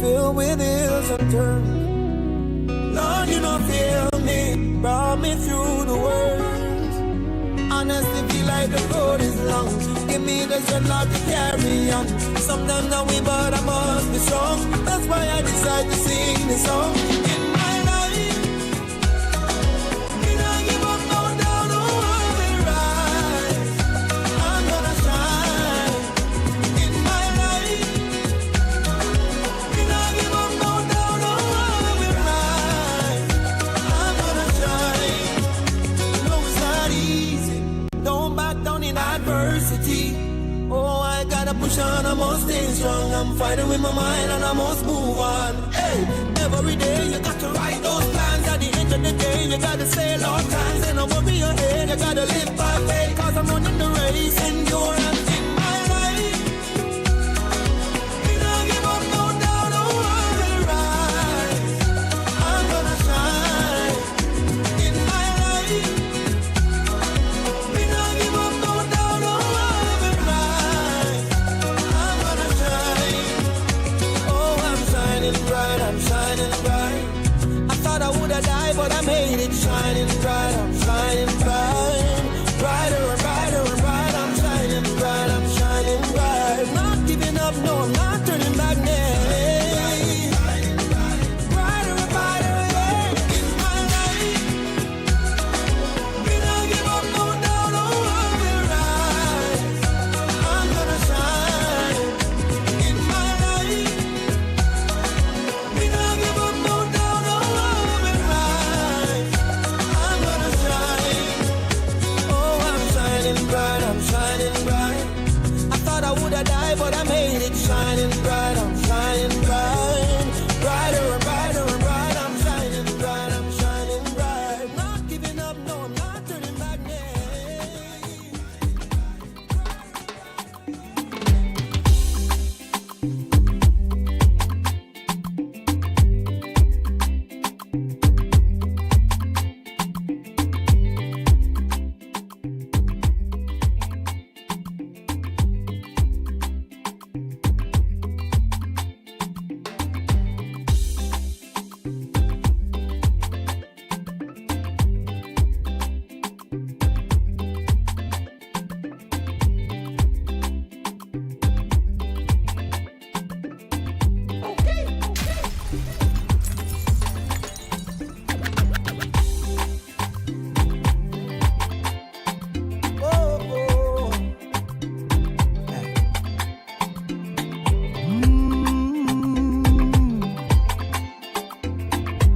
filled with hills and turns. Lord, you don't feel me, brought me through the worst. Honestly, feel like the road is long. Give me the strength not to carry on. Sometimes I'm weak, but I must be strong. That's why I decide to sing this song. In my life, me not give up, no down, no one will rise. I'm gonna shine. In my life, me not give up, no down, no one will rise. I'm gonna shine. No, it's not easy. Don't back down in adversity. Oh, I gotta push on, I must stay strong. I'm fighting with my mind and I must move on. Hey, every day you got to write those plans. At the end of the day, you gotta say Lord times. And don't worry your head, you gotta live by faith. Cause I'm running the race, endurance in my life. Me not give up, no down, no one will rise. I'm gonna shine in my life. Me not give up, no down, no one will rise. I'm gonna shine. Oh, I'm shining bright, I'm shining bright. I thought I would have died, but I made it shining bright. I'm shining bright, brighter and brighter and bright. I'm shining bright, I'm shining bright. Not giving up, no, I'm not turning back now. Brighter and brighter, yeah. In my life, me not give up, no down, no one will rise. I'm gonna shine in my life. Me not give up, no down, no one will rise. I'm gonna shine. Oh, I'm shining bright, I'm shining bright. I thought I would have died, but I made it shining bright. I'm shining bright, brighter and brighter and bright. I'm shining bright, I'm shining bright. Not giving up, no, I'm not turning back now.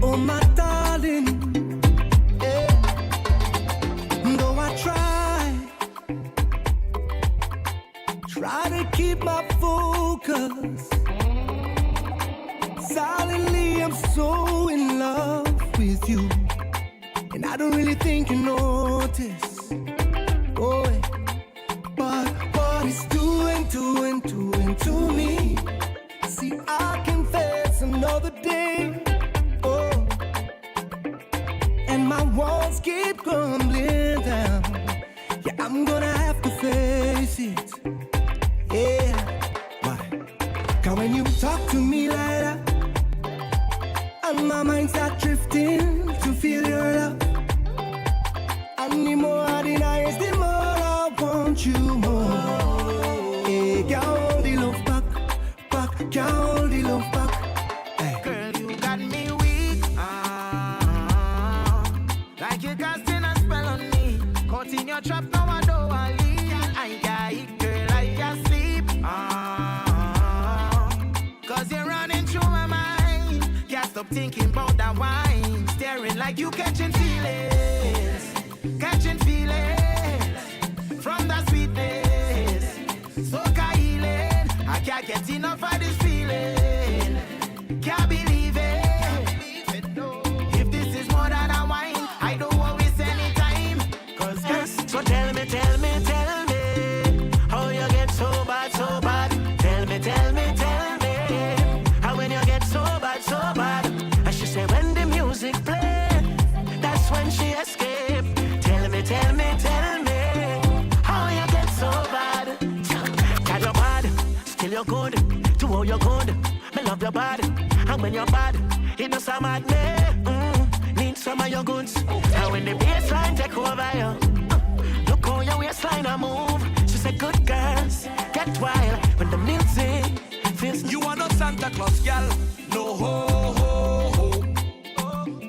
Oh, my darling, yeah. Though I try to keep my focus. Silently, I'm so in love with you, and I don't really think you notice. Oh, but what it's doing to me. See, I can face another day. Oh, and my walls keep crumbling down. Yeah, I'm gonna have to face it. Yeah, why? Cause when you talk to me like that, and my mind start drifting to feel your love. And the more I deny it, the more I want you more. Hey, can't hold the love back, can't hold the love back. Hey. Girl, you got me weak. Like you're casting a spell on me. Caught in your trap, now I don't want to leave. I got it, girl, I can't sleep. Cause you're running through my mind. Can't stop thinking about that wine. Staring like you catching feelings. Catching feelings from that sweetness. So healing. I can't get enough of this feeling. Can't believe it. No. If this is more than a wine, I don't want to waste any time. Cause so tell me how you get so bad. Tell me how when you get so bad. And she said when the music play, that's when she escape. Tell me how you get so bad. God, you're bad, still you're good. To all you're good, me love your body. And when you're bad, it does some mad me. Need some of your goods. And when the baseline take over you, look how your waistline a move. She said, good girls, get wild. When the music feels. You are not Santa Claus, gal. No ho ho ho.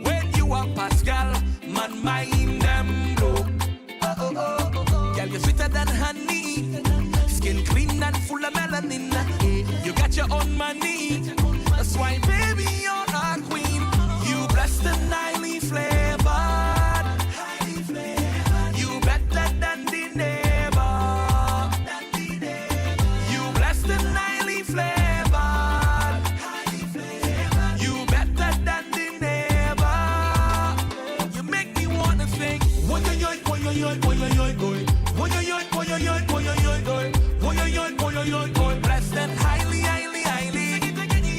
When you are Pascal, man mind them low. Girl, you're sweeter than honey. Skin clean and full of melanin. You got your own money. That's why, baby, you're a queen. You blessed and highly flavored. You better than the neighbor. You blessed and highly flavored. You better than the neighbor. You make me wanna think. Blessed and highly, highly, highly. Blessed and highly.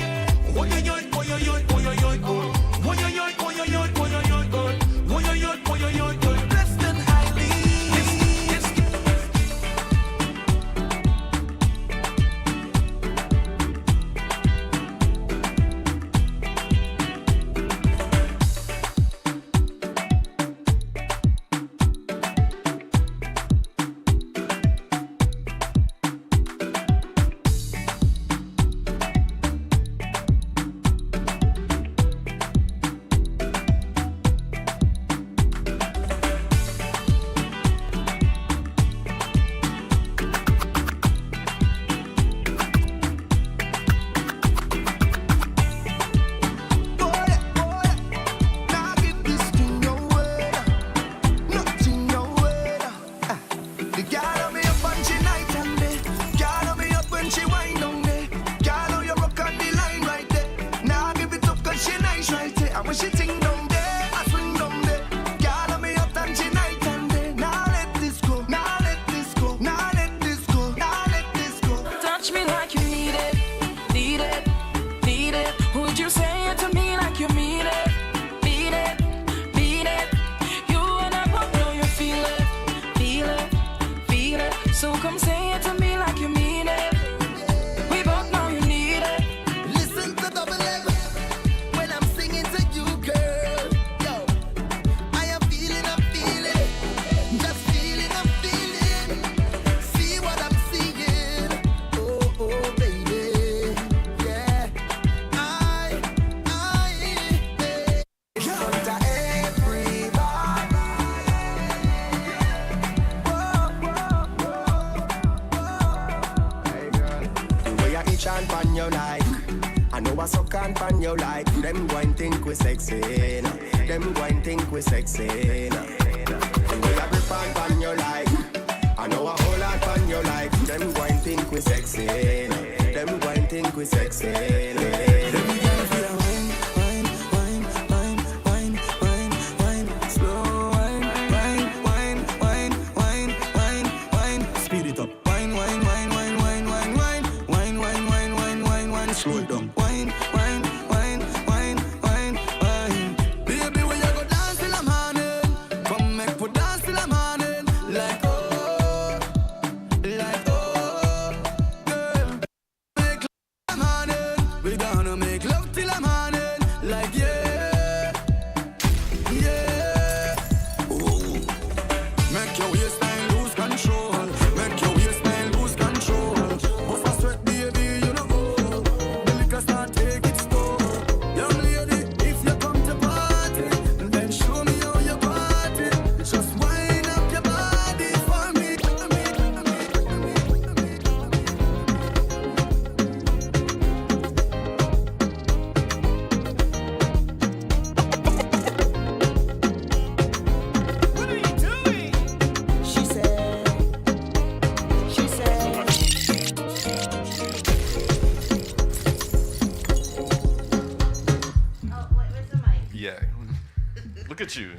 Look at you.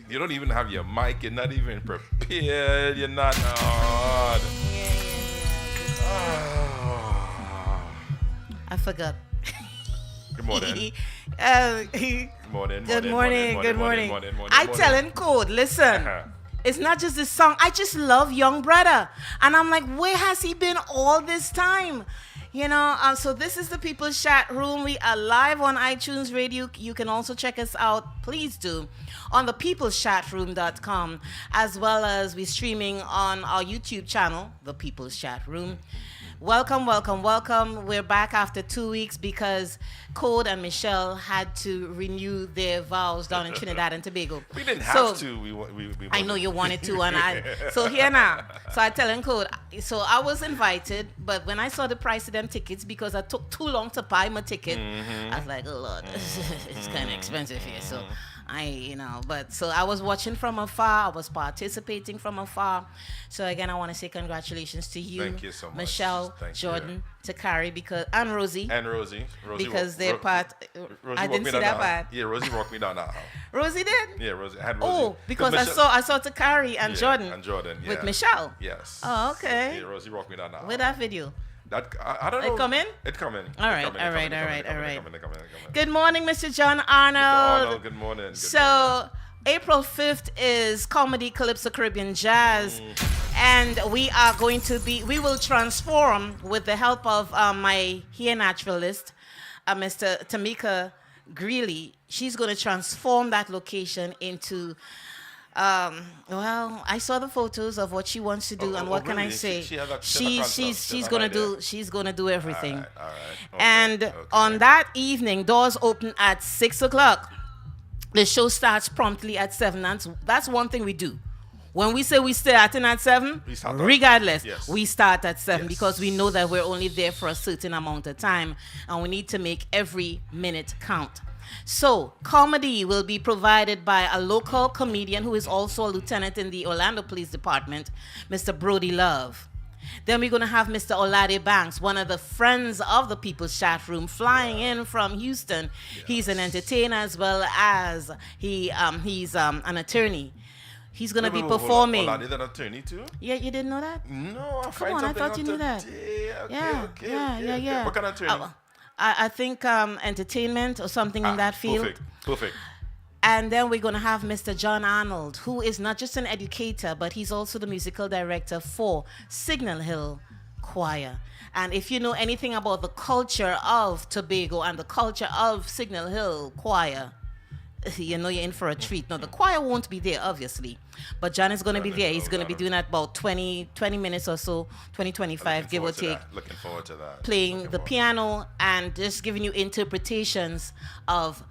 You don't even have your mic. You're not even prepared. You're not. Oh. I forgot. Good morning. Good morning. I tell in code, listen. It's not just this song. I just love Young Brother. And I'm like, where has he been all this time? So this is the People's Chat Room. We are live on iTunes Radio. You can also check us out, please do, on the peopleschatroom.com, as well as we're streaming on our YouTube channel, the People's Chat Room. Welcome, welcome, welcome. We're back after 2 weeks because Code and Michelle had to renew their vows down in Trinidad and Tobago. We didn't have to. We I know you wanted to, and so here now. So I tell him, Code. So I was invited, but when I saw the price of them tickets, because I took too long to buy my ticket, I was like, oh Lord, it's kind of expensive here. So so I was watching from afar. I was participating from afar. So again, I want to say congratulations to you. Thank you so much. Michelle, Jordan, Takari, and Rosie. And Rosie. Because they're part. Rosie I didn't see that part. Yeah, Rosie walked me down that aisle. Rosie did? Yeah, Rosie. I had Rosie. Oh, because I saw Takari and Jordan. And Jordan, yeah. With Michelle. Yes. Oh, okay. Yeah, Rosie walked me down that aisle. With that video. I don't know. It come in? It come in. All right. Good morning, Mr. John Arnold. Good morning. So, April 5th is Comedy Calypso Caribbean Jazz. And we will transform with the help of my hair naturalist, Mr. Tamika Greeley. She's going to transform that location into... I saw the photos of what she wants to do, and what can I say? She's gonna do everything. All right. Okay, and on that evening, doors open at 6:00. The show starts promptly at 7. That's one thing we do. When we say we starting at 7, regardless, we start at 7 because we know that we're only there for a certain amount of time, and we need to make every minute count. So, comedy will be provided by a local comedian who is also a lieutenant in the Orlando Police Department, Mr. Brody Love. Then we're going to have Mr. Olade Banks, one of the friends of the People's Chat Room, flying in from Houston. Yes. He's an entertainer as well as he's an attorney. He's going to be performing. Olade an attorney too? Yeah, you didn't know that? No, I thought you knew that. Yeah. What kind of attorney? I think entertainment or something in that field. Perfect. And then we're going to have Mr. John Arnold, who is not just an educator, but he's also the musical director for Signal Hill Choir. And if you know anything about the culture of Tobago and the culture of Signal Hill Choir, you know you're in for a treat. Now, the choir won't be there, obviously, but John is going to be there. He's going to be doing that about 20 minutes or so, 25, give or take. Looking forward to that. Playing the piano and just giving you interpretations of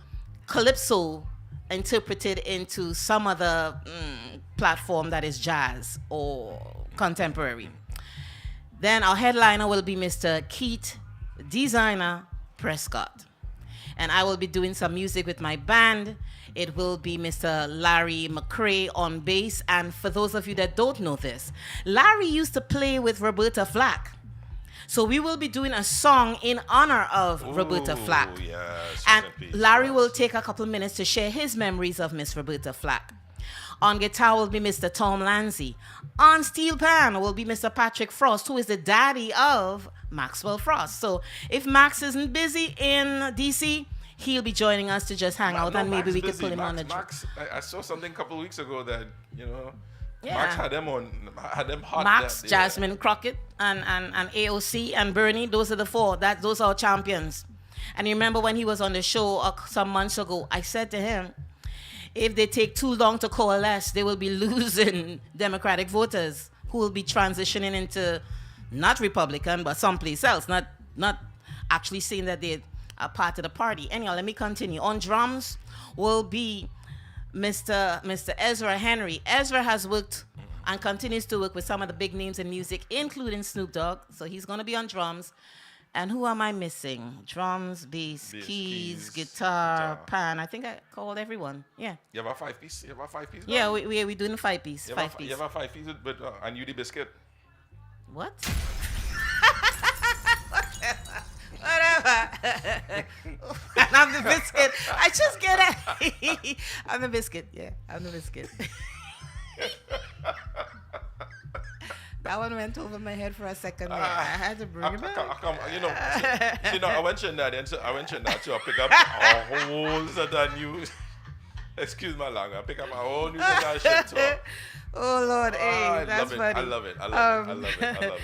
calypso interpreted into some other platform that is jazz or contemporary. Then our headliner will be Mr. Keith Designer Prescott. And I will be doing some music with my band. It will be Mr. Larry McCrae on bass. And for those of you that don't know this, Larry used to play with Roberta Flack. So we will be doing a song in honor of Roberta Flack. Yes, and Larry will take a couple minutes to share his memories of Miss Roberta Flack. On guitar will be Mr. Tom Lanzi. On steel pan will be Mr. Patrick Frost, who is the daddy of Maxwell Frost. So if Max isn't busy in DC, he'll be joining us to just hang out, and maybe we could put him on the Max, I saw something a couple of weeks ago that, Max had them hot. Max, Jasmine Crockett, and AOC and Bernie, those are the four. Those are our champions. And you remember when he was on the show some months ago, I said to him, if they take too long to coalesce, they will be losing Democratic voters who will be transitioning into not Republican, but someplace else, not actually saying that they're a part of the party. Anyhow, let me continue. On drums will be Mr. Ezra Henry. Ezra has worked and continues to work with some of the big names in music, including Snoop Dogg. So he's going to be on drums. And who am I missing? Drums, bass, keys, guitar, pan. I think I called everyone. Yeah. You have a 5-piece? Yeah, we're doing a 5-piece. You have a 5-piece, but and you the biscuit. What? Whatever. And I'm the biscuit. I just get it. I'm the biscuit. Yeah, I'm the biscuit. That one went over my head for a second there. I had to bring it back. I mentioned that, so I pick up a whole set of news. Excuse my language. I pick up a whole new set of shit. So Oh Lord, hey, that's funny. I love it. I love it.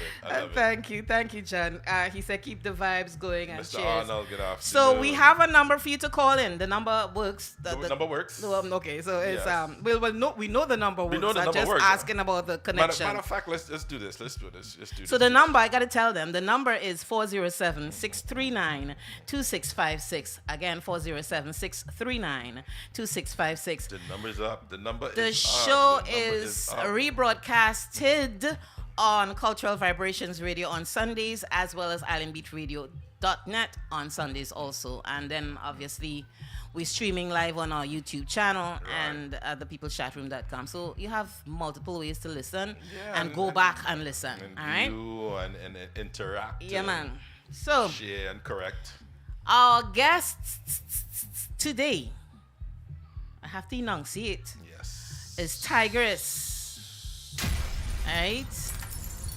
Thank you, John. He said keep the vibes going and Mr. cheers. Arnold, good afternoon. So we have a number for you to call in. The number works. The number works. Okay, so it's Yes. we know the number works. We know the I'm number just works. asking about the connection. Matter of fact, let's do this. Let's do this. So the number, I got to tell them, the number is 407-639-2656. Again, 407-639-2656. The number's up. The number The is show up. The number is up. rebroadcasted on Cultural Vibrations Radio on Sundays, as well as islandbeachradio.net on Sundays also. And then, obviously, we're streaming live on our YouTube channel and thepeoplechatroom.com. So you have multiple ways to listen and go back and listen. And all right? view and interact. Yeah, and man. So share and correct. our guests today, I have to enunciate, Yes. is Tigress. All right?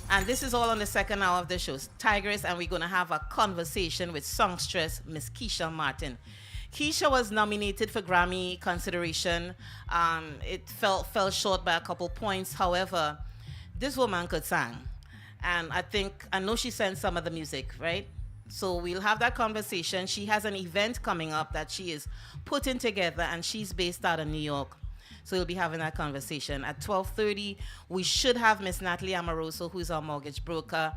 And this is all on the second hour of the show. Tigress, and we're going to have a conversation with songstress Miss Keisha Martin. Keisha was nominated for Grammy consideration. It fell short by a couple points. However, this woman could sing. And I know she sent some of the music, right? So we'll have that conversation. She has an event coming up that she is putting together, and she's based out of New York. So we'll be having that conversation. At 12:30, we should have Miss Natalie Amoroso, who's our mortgage broker.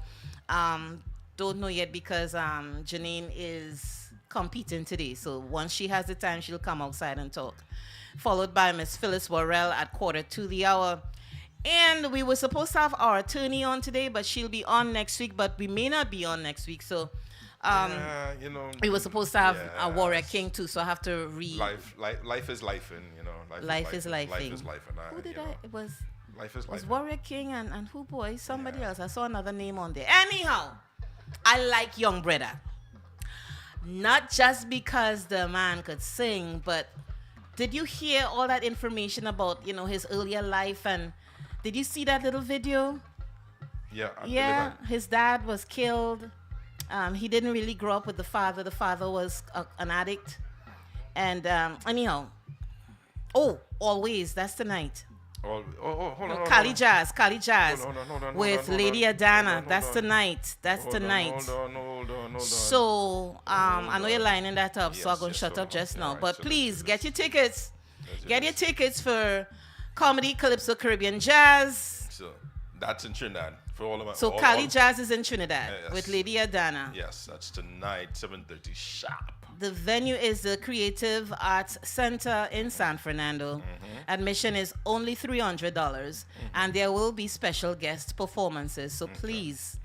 Don't know yet because Janine is competing today. So once she has the time, she'll come outside and talk. Followed by Miss Phyllis Worrell at 1:45. And we were supposed to have our attorney on today, but she'll be on next week. But we may not be on next week. So we were supposed to have a Warrior King too. So I have to read. Life is life, and Life is life. Life is life, and Who did I? It was. Life is life. Was Warrior King and who boy? Somebody else. I saw another name on there. Anyhow, I like Young Brother. Not just because the man could sing, but did you hear all that information about, his earlier life? And did you see that little video? Yeah. His dad was killed. He didn't really grow up with the father. The father was an addict. And anyhow, Always, that's tonight. Hold on. Kali Jazz Hold on, with Lady Adana. That's tonight. Hold on. So I know you're lining that up, so I'm going to shut up just now. Right, But so please get your tickets. Get your tickets for Comedy Calypso Caribbean Jazz. So that's in Trinidad for all of my. So Kali Jazz is in Trinidad with Lady Adana. Yes, that's tonight, 7:30 sharp. The venue is the Creative Arts Center in San Fernando. Admission is only $300, and there will be special guest performances. So please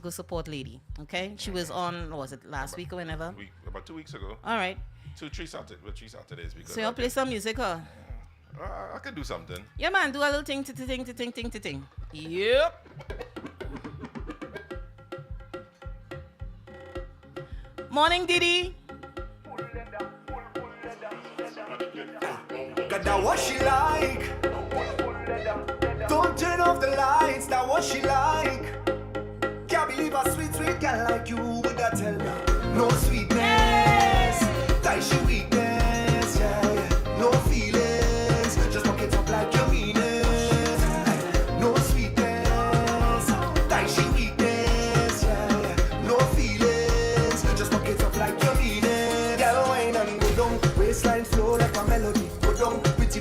go support Lady. Okay? She was on, was it last week or whenever? About 2 weeks ago. All right. 3 Saturdays. Because So you'll play some music, huh? I could do something. Yeah, man. Do a little ting. Yep. Morning, Diddy. God, that what she like. Don't turn off the lights, that what she like. Can't believe a sweet girl like you would I tell her. No sweetness, that she weakness, yeah. No feelings, just walk it up like you mean it. No sweetness, that she weakness, yeah. No feelings, just walk it up like you mean it. Girl, wine and go down, waistline flow like a melody.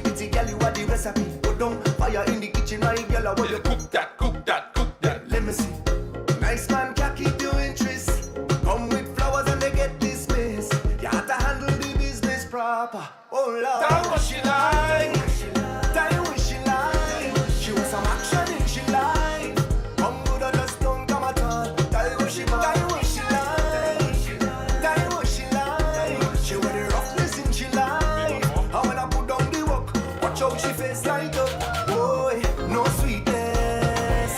Pretty girl, you are the recipe. Go down, fire in the kitchen, my girl, I want you Cook that. Let me see. Nice man can keep you interest. Come with flowers and they get dismissed. You have to handle the business proper. Oh Lord, that what she like. That what she like. She wants some action in she like. Come good and just don't come at all. That what she like. That what she like. That what she like. She want the roughness in she like. I wanna put down the work. Watch how she face light up. Boy, no sweetness.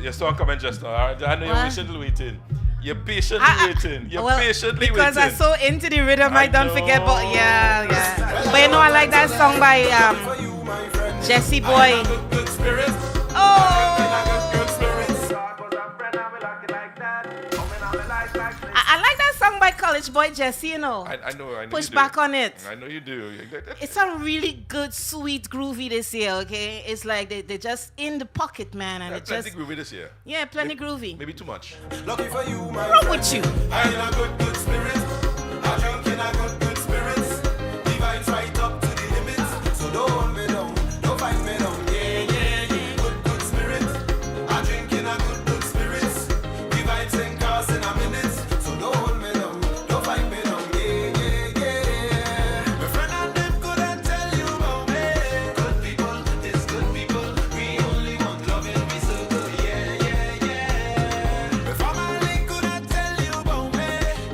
your song coming just now. All right? I know you're What? patiently waiting. You're patiently waiting. You're well, patiently because waiting. I'm so into the rhythm, I don't forget. But yeah. But you know, I like that song by Jesse Boy. Good spirits. Oh, I like that song by College Boy Jesse. You know, I know. push you do. back on it. I know you do. It's a really good, sweet, groovy this year. Okay, it's like they're just in the pocket, man, and it plenty just groovy this year. yeah, plenty groovy. Maybe too much. Lucky for you, my Wrong friend. with you? I in a good spirit. I drink in a good spirits. The vibes right up to the limits. So don't hold me down, don't fight me down. Yeah. Good spirit. I drink in a good spirits. The vibes ain't cast in a minute. So don't hold me down, don't fight me down. Yeah. My friend and them couldn't tell you about me. Good people, it's good people. We only want loving, we so good. Yeah. My family couldn't tell you about me.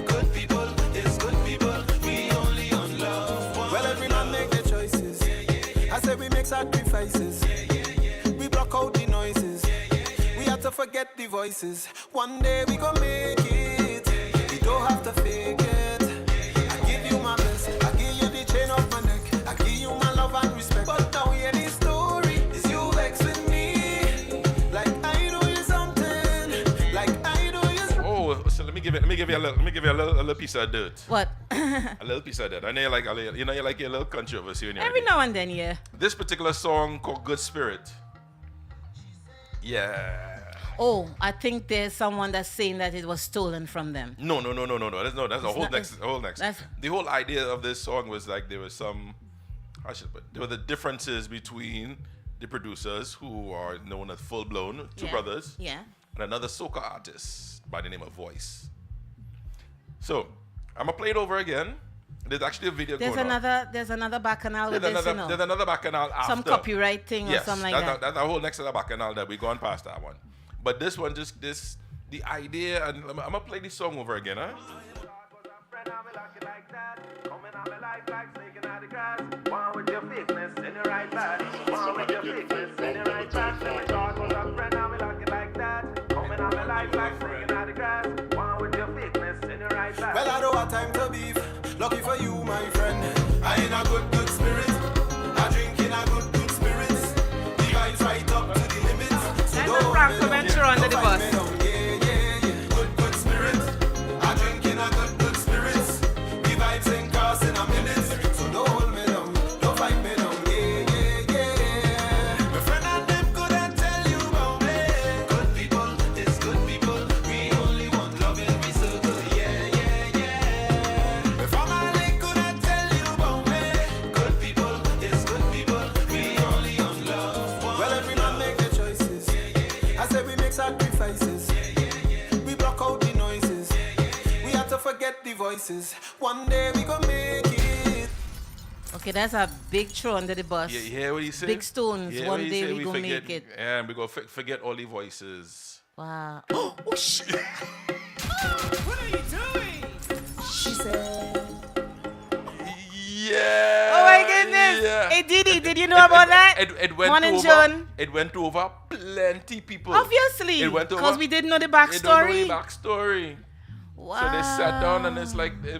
Good people, it's good people. We only on love. Well, every man make their choices. I said we make sacrifices. We block out the noises. We have to forget the voices. One day we gon' make it. You don't have to fake it. I give you my best. I give you the chain off my neck. I give you my love and respect. But now hear the story. Is you vex with me? Like I know you something. Like I know you something. Oh, so let me give you a little piece of dirt. What? A little piece of dirt. I know you like you like your little controversy in your Every idea. now and then, yeah. This particular song called Good Spirit. Yeah. Oh, I think there's someone that's saying that it was stolen from them. No. That's a whole not- next. that's- The whole idea of this song was like there was there were the differences between the producers who are known as full blown two Yeah. brothers Yeah. and another soca artist by the name of Voice. So I'm gonna play it over again. There's actually a video There's going on. another bacchanal with this, you know. There's another bacchanal after. Some copyright thing or something like that. That's a whole next to the bacchanal that we gone past that one. But this one, the idea, and I'm gonna play this song over again, huh? Well, I don't have time to beef. Lucky for you, my friend. I in a good spirit. I drink in a good spirits. The vibes right up to the limits. So That's don't a Frank hold me Venture down, under the don't bus. fight me down. Yeah. Good spirit. I drink in a good spirits. The vibes ain't cast in a minute. So don't hold me down, don't fight me down. Yeah. My friend and them couldn't tell you about me. Good people, it's good people. We only want loving, we so good. Yeah. My family couldn't tell you about me. Good people, it's good people. We only on love. Well, every man make their choices. I said we make sacrifices. We block out the noises. We have to forget the voices. One day we gon' make it. Okay, that's a big throw under the bus. Yeah, you hear what he said? Big stones. Yeah, One what he day said, we gonna forget, make it. And we go forget all the voices. Wow. Oh, shit. What are you doing? She said. Yeah. Oh my goodness. Yeah. Hey, did you know about that? It went Morning, over. John. It went over plenty people. Obviously. It went Because over. we didn't know the They don't know backstory. the backstory. Wow. So they sat down and it's like they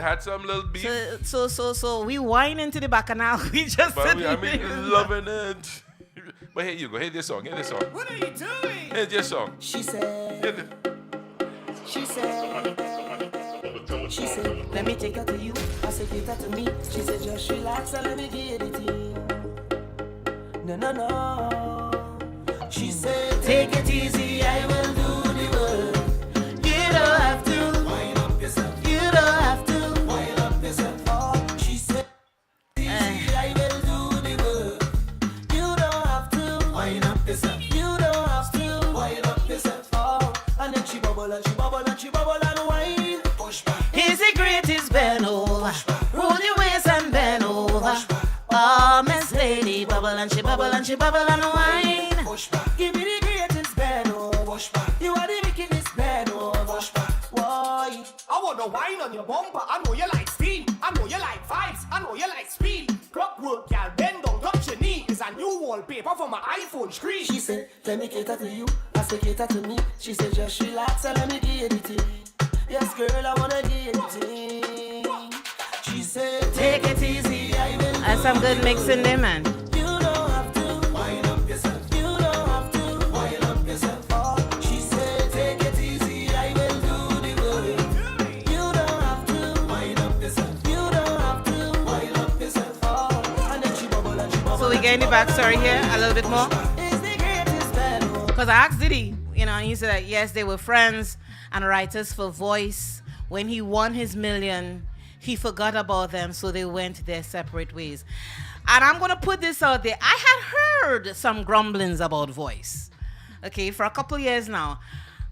had some little beef. So we whine into the bacchanal. We just But didn't I mean, even- loving it. But here you go. Hear this song. Hear this song. What are you doing? Here's your song. She said. Hear this. She said. She said. Let me take her to you. I said, give that to me. She said, just relax and let me get it in. No. She said, take it easy, I will do the work. You don't have to wind up yourself. You don't have to wind up yourself. Oh, she said, easy, I will do the work. You don't have to wind up yourself. You don't have to wind up yourself. Oh, and then she bubble and she bubble and she bubble and whine. Push back. He's the greatest bend over. Roll your waist and bend over. Oh, Miss Lady, bubble and she bubble and she bubble and whine. Push back. Give me the greatest bend over. Push back. You are the wickedest bend over. Push back. Why? I want to wine on your bumper. I know you like steam. I know you like vibes. I know you like speed. Clockwork, y'all bend down, touch your knee. It's a new wallpaper for my iPhone screen. She said, let me cater to you, I say cater to me. She said, just relax and let me give you the tea. Yes, girl, I wanna give you the tea. She said, take it easy, I will. That's some good mixing there, man. You don't have to wind up yourself. You don't have to wind up yourself. Oh, she said, take it easy, I will do the good. You don't have to wind up yourself. You don't have to wind up yourself. Oh, and then she bubble and she bubble. So we getting the backstory here a little bit more. It's the greatest battle. Because I asked Diddy, and he said that yes, they were friends and writers for Voice. When he won his million, he forgot about them, so they went their separate ways. And I'm going to put this out there. I had heard some grumblings about Voice, okay, for a couple years now.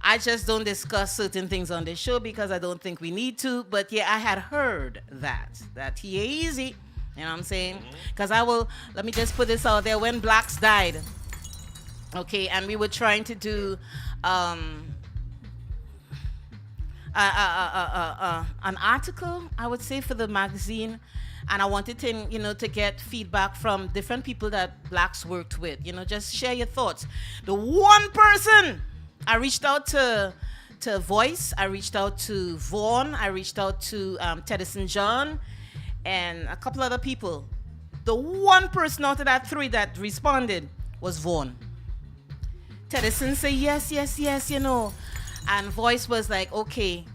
I just don't discuss certain things on this show because I don't think we need to. But yeah, I had heard that he easy, you know what I'm saying? Because let me just put this out there. When Blacks died, okay, and we were trying to do an article, I would say, for the magazine, and I wanted to, to get feedback from different people that Blacks worked with. Just share your thoughts. The one person I reached out to Voice, I reached out to Vaughn, I reached out to Teddyson John, and a couple other people. The one person out of that three that responded was Vaughn. Teddyson said yes, and Voice was like, okay.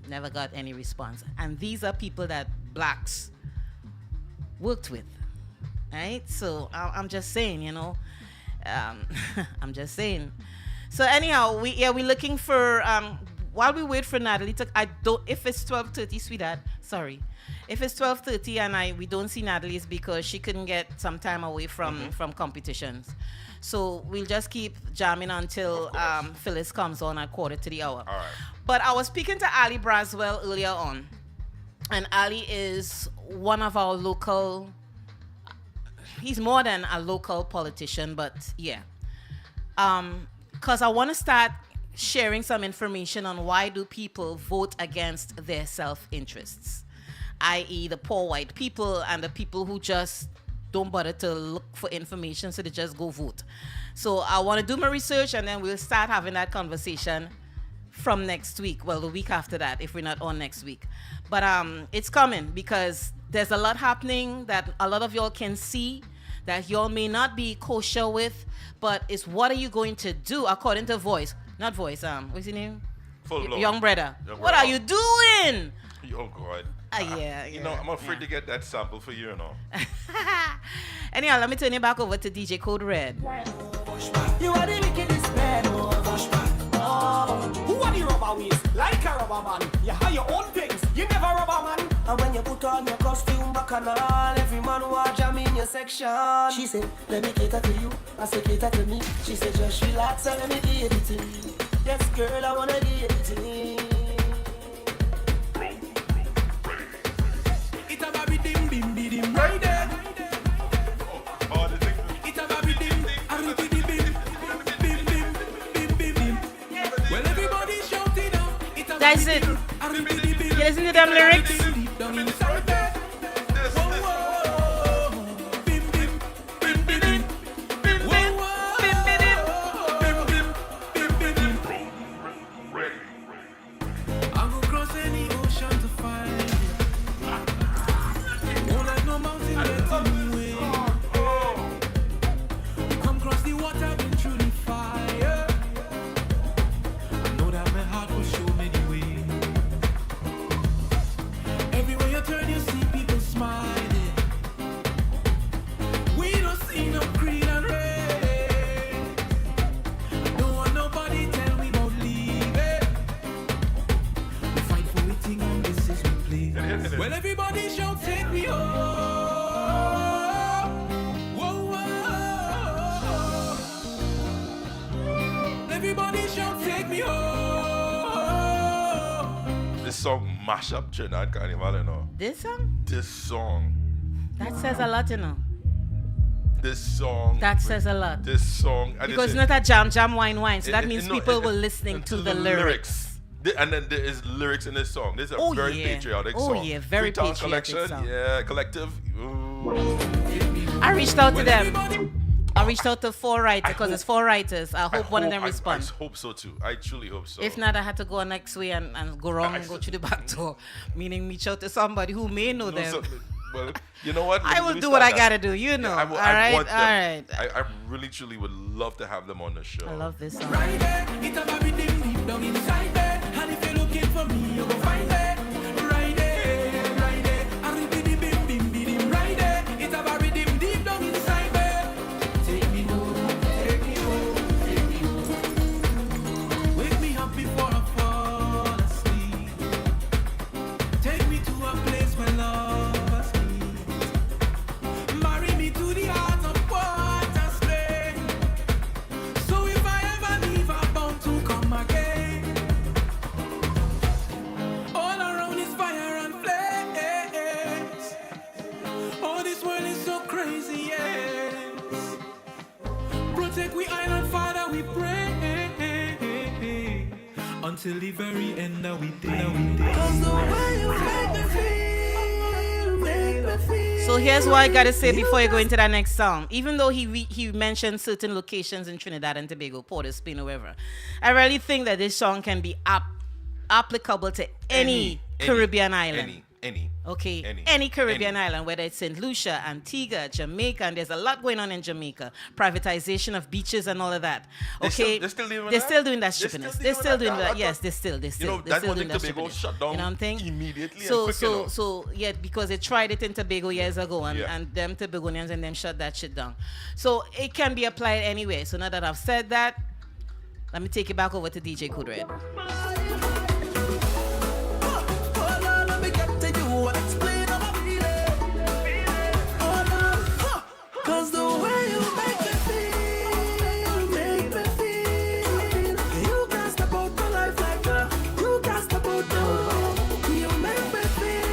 Never got any response. And these are people that Blacks worked with, right? So I'm just saying, I'm just saying. So anyhow, we're looking for, while we wait for Natalie, if it's 12:30, sweetheart, sorry. If it's 12:30 and we don't see Natalie, it's because she couldn't get some time away from competitions. So we'll just keep jamming until Phyllis comes on at 1:45. All right. But I was speaking to Ali Braswell earlier on. And Ali is one of our local, he's more than a local politician, but yeah. Because I want to start sharing some information on why do people vote against their self-interests, i.e. the poor white people and the people who just don't bother to look for information, so they just go vote. So I want to do my research, and then we'll start having that conversation from next week. Well, the week after that, if we're not on next week. But it's coming because there's a lot happening that a lot of y'all can see that y'all may not be kosher with, but it's what are you going to do according to Voice. Not Voice, what's his name? Young Brother. What are you doing? Oh, God. Yeah. I'm afraid to get that sample for you, Anyhow, let me turn it back over to DJ Code Red. You are the wickedest man. Who are the rubber waist? Like a rubber man. You have your own things. You never rubber man. And when you put on your costume bacchanal, every man who are jam in your section. She said, let me cater to you, I say cater to me. She said, just relax and let me give you the tea. Yes, girl, I wanna give you the tea. It's a baby dim bim bim right there. It's a baby dim bim bim bim bim bim. Well, everybody's shouting out. That's it. You listen to them lyrics? Well, everybody shout, take me home. Whoa, whoa. Everybody shout, take me home. This song mash up Trinidad Carnival, This song? This song. That says a lot, This song. That says a lot. This song. Because it's not a jam, wine. So that means people were listening to the lyrics. And then there is lyrics in this song. This is a very patriotic song. Oh yeah, very Freetown patriotic collection. song. Yeah, collective. Ooh. I reached out to them. I reached out to 4 writers because it's 4 writers. I hope one of them I responds. hope so too. I truly hope so. If not, I had to go next way and go wrong and go through the back door, meaning reach out to somebody who may know them. Well, you know what? I will do what I gotta do, you know. I all right. I really, truly would love to have them on the show. I love this song. Right there, it's about everything deep down inside there. And if you're looking for me, you will find it. Right there, right there. And if bim bim bim bim right there, it's about everything deep down inside there. Take me home, take me home, take me home. Wake me up before I fall asleep. Take me to a place where love is sweet. Marry me to the heart of water spring. So if I ever leave, I'm bound to come again. All around is fire and flames. Oh, this world is so crazy, yes. Protect we island, Father, we pray. Until the very end of we day. Cause the way you make me feel, make me feel. So here's what I gotta say before you go into that next song. Even though he mentioned certain locations in Trinidad and Tobago, Port of Spain, or wherever, I really think that this song can be applicable to any Caribbean island. Any Caribbean island, whether it's St. Lucia, Antigua, Jamaica, and there's a lot going on in Jamaica. Privatization of beaches and all of that. Okay, They're still doing they're that? still doing that shippiness. They're still doing that. Yes, they're still You know, they're that still one doing in that Tobago shippiness. shut down You know what I'm saying? immediately So and quick, you know. so yeah, because they tried it in Tobago years ago, and them Tobagonians and them shut that shit down. So it can be applied anywhere. So now that I've said that, let me take it back over to DJ Code Red. Cause the way you make me feel. You can't step out my life like that. You can't step out now. You make me feel.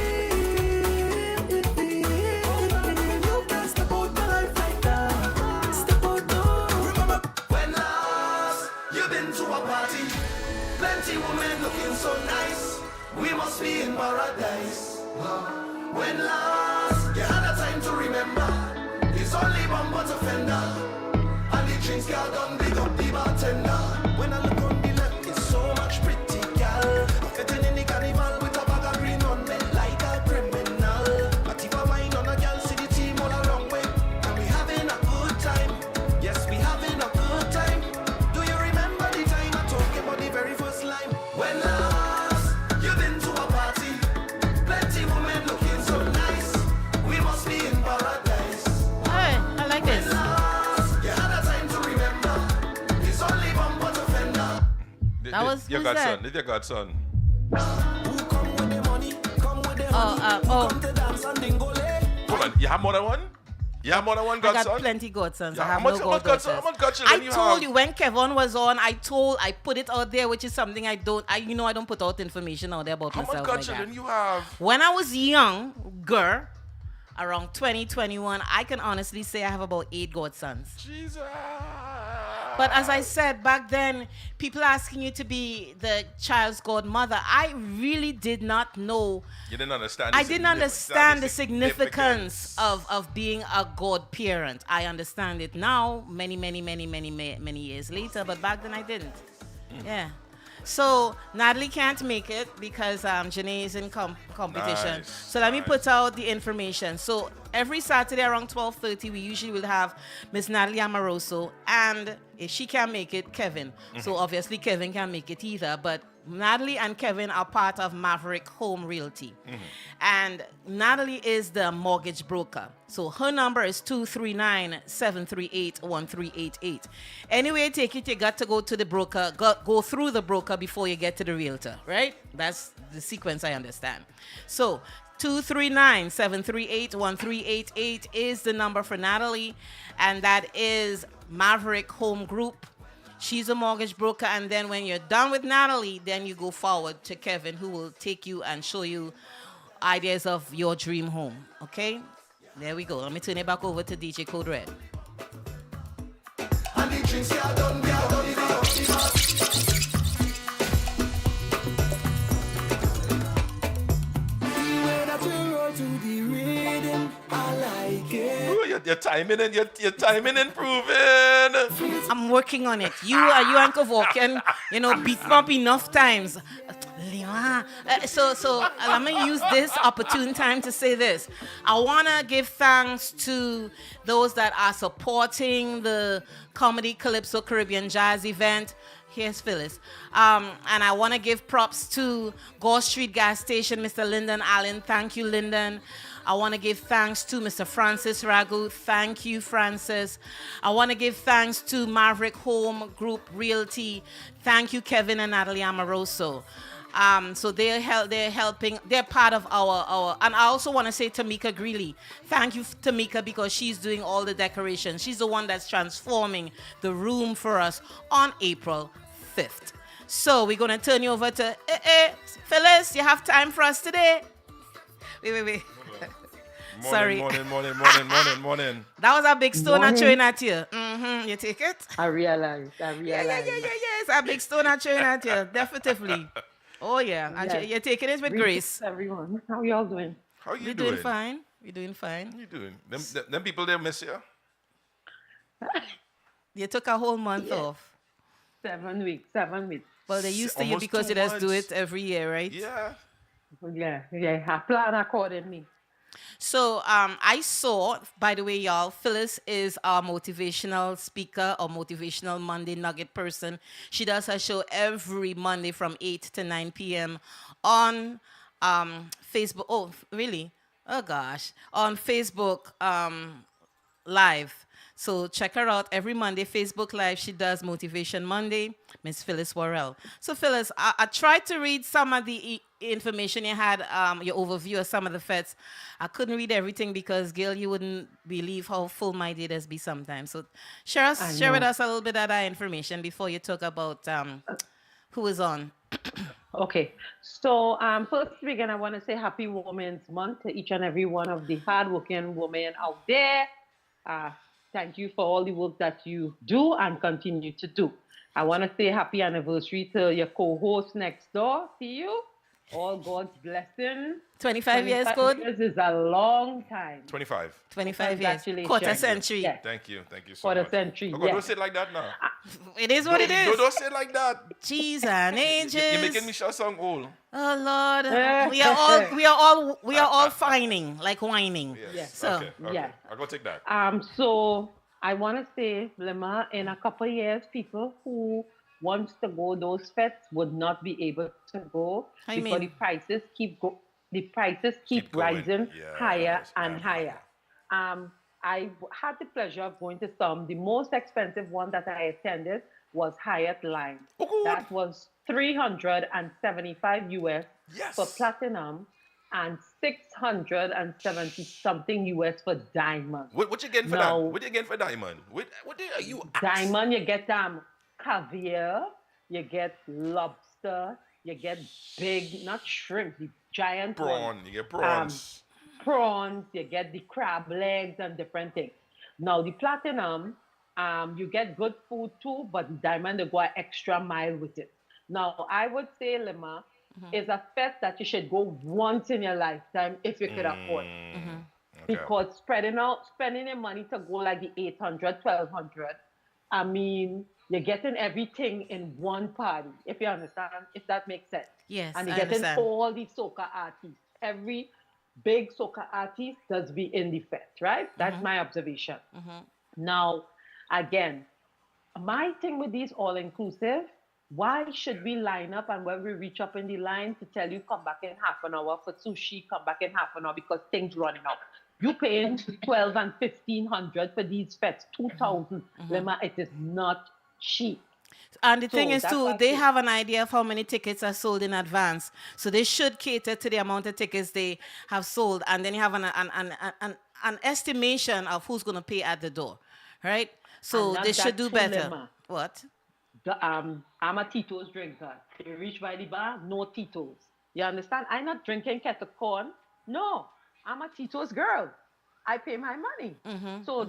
You can't step out my life like that. Step out now. Remember when last you've been to a party, plenty women looking so nice. We must be in paradise. When last you had a time to remember, it's only bumper to fender, and the drinks got done big up the bartender. When I look on the left, it's so much pretty gal. Getting in the carnival with a bag of green on me like a criminal. I tip a wine on a gal, see the team all along way, and we having a good time. Yes, we having a good time. Do you remember the time I talked about the very first line? When last you've been to a party, plenty women looking so nice. We must be in paradise. Hey, I like this. You had a time to remember. It's only bumper to fender. That was your who's that? godson. It's your godson. Who come with the money? Come with the honey. Come to dance and dingole. Hold on, you have more than one? You have more than one I got godson? plenty godsons. Yeah, I have how no much godson? goddaughters. How much godson I do you told have? you when Kevin was on. I put it out there, which is something I don't put out information out there about How myself much like godson that. do you have? When I was younger, around 2021, I can honestly say I have about 8 godsons. Jesus. But as I said back then, people asking you to be the child's godmother, I really did not know. You didn't understand. I didn't understand the significance of being a godparent. I understand it now, many years later, but back then I didn't. Yeah. So Natalie can't make it because Janae is in competition. Nice, So let me put out the information. So every Saturday around 12:30, we usually will have Miss Natalie Amoroso, and if she can't make it, Kevin. So obviously Kevin can't make it either, but Natalie and Kevin are part of Maverick Home Realty. And Natalie is the mortgage broker. So her number is 239-738-1388. Anyway, take it, you got to go to the broker, go through the broker before you get to the realtor, right? That's the sequence I understand. So 239-738-1388 is the number for Natalie, and that is Maverick Home Group. She's a mortgage broker, and then when you're done with Natalie, then you go forward to Kevin, who will take you and show you ideas of your dream home. Okay? There we go. Let me turn it back over to DJ Code Red. And the drinks are done, we are done, we are done. The way that you roll to the rhythm, I like it. Ooh, you're Your timing and your timing improving. I'm working on it. You and Kavok can, beat me up enough times. So let me use this opportune time to say this. I want to give thanks to those that are supporting the Comedy Calypso Caribbean Jazz event. Here's Phyllis. And I want to give props to Gore Street Gas Station, Mr. Lyndon Allen. Thank you, Lyndon. I want to give thanks to Mr. Francis Ragu. Thank you, Francis. I want to give thanks to Maverick Home Group Realty. Thank you, Kevin and Natalie Amoroso. So they're helping. They're part of our. And I also want to say Tamika Greeley. Thank you, Tamika, because she's doing all the decorations. She's the one that's transforming the room for us on April 5th. So we're going to turn you over to Phyllis. You have time for us today? Wait. Sorry. Morning. That was a big stone I'm throwing at you. You take it? I realize. Yeah. It's a big stone I'm throwing at you. Definitely. Oh, yeah. And Yes. you're taking it with grace. Everyone, how y'all doing? How you We're doing? doing fine. We're doing fine. How you doing? Them people they miss you. You took a whole month off. 7 weeks. Well, they're used to you Almost because 2 you just do months. it every year, right? Yeah. Yeah. I plan accordingly. So I saw, by the way, y'all, Phyllis is our motivational speaker or motivational Monday Nugget person. She does her show every Monday from 8 to 9 p.m. on Facebook. Oh, really? Oh, gosh. On Facebook Live. So check her out every Monday, Facebook Live. She does Motivation Monday, Miss Phyllis Worrell. So Phyllis, I tried to read some of the information you had, your overview of some of the fets. I couldn't read everything because, Gail, you wouldn't believe how full my datas be sometimes. So share with us a little bit of that information before you talk about who is on. Okay. So first again, I want to say Happy Women's Month to each and every one of the hardworking women out there. Thank you for all the work that you do and continue to do. I want to say happy anniversary to your co-host next door. See you. All God's blessing. 25 years, good? Years is a long time. 25. 25 years. Congratulations. Quarter century. Yes. Thank you so Quarter much. century, Oh, God, don't yes. say it like that now. It is what it is. Don't say it like that. Jeez and ages. You're making me sound old. Oh Lord, we are all fining, like whining. Yes. So Okay. yeah. I'll go take that. So I want to say, Lima, in a couple of years, people who wants to go those fets would not be able to go How you because mean? the prices keep going. rising Yes, higher and and higher. I had the pleasure of going to some. The most expensive one that I attended was Hyatt Line. That was $375 US Yes. for platinum and 670 something US for diamond. What you getting for No. that? What you getting for diamond? What are you? Diamond, you get caviar, you get lobster, you get big, not shrimp, the giant Prawn. ones. You get prawns. Prawns, you get the crab legs and different things. Now the platinum, you get good food too, but the diamond they go an extra mile with it. Now I would say Lima is a fest that you should go once in your lifetime if you could afford. Okay. Because spending your money to go like the 800, 1200, I mean, you're getting everything in one party, if you understand, if that makes sense. Yes, and you're I getting understand. all the soca artists. Every big soca artist does be in the fest, right? That's my observation. Now, again, my thing with these all-inclusive, why should we line up and when we reach up in the line to tell you come back in half an hour for sushi, come back in half an hour because things running out. You paying 12 and 1,500 for these fests, 2,000. Lema, it is not cheap. And the thing So is that's too, why they I say- have an idea of how many tickets are sold in advance. So they should cater to the amount of tickets they have sold. And then you have an estimation of who's going to pay at the door, right? So And not they should that do too, better. Lema. What? I'm a Tito's drinker. You reach by the bar, no Tito's. You understand? I'm not drinking kettle corn. No, I'm a Tito's girl. I pay my money. So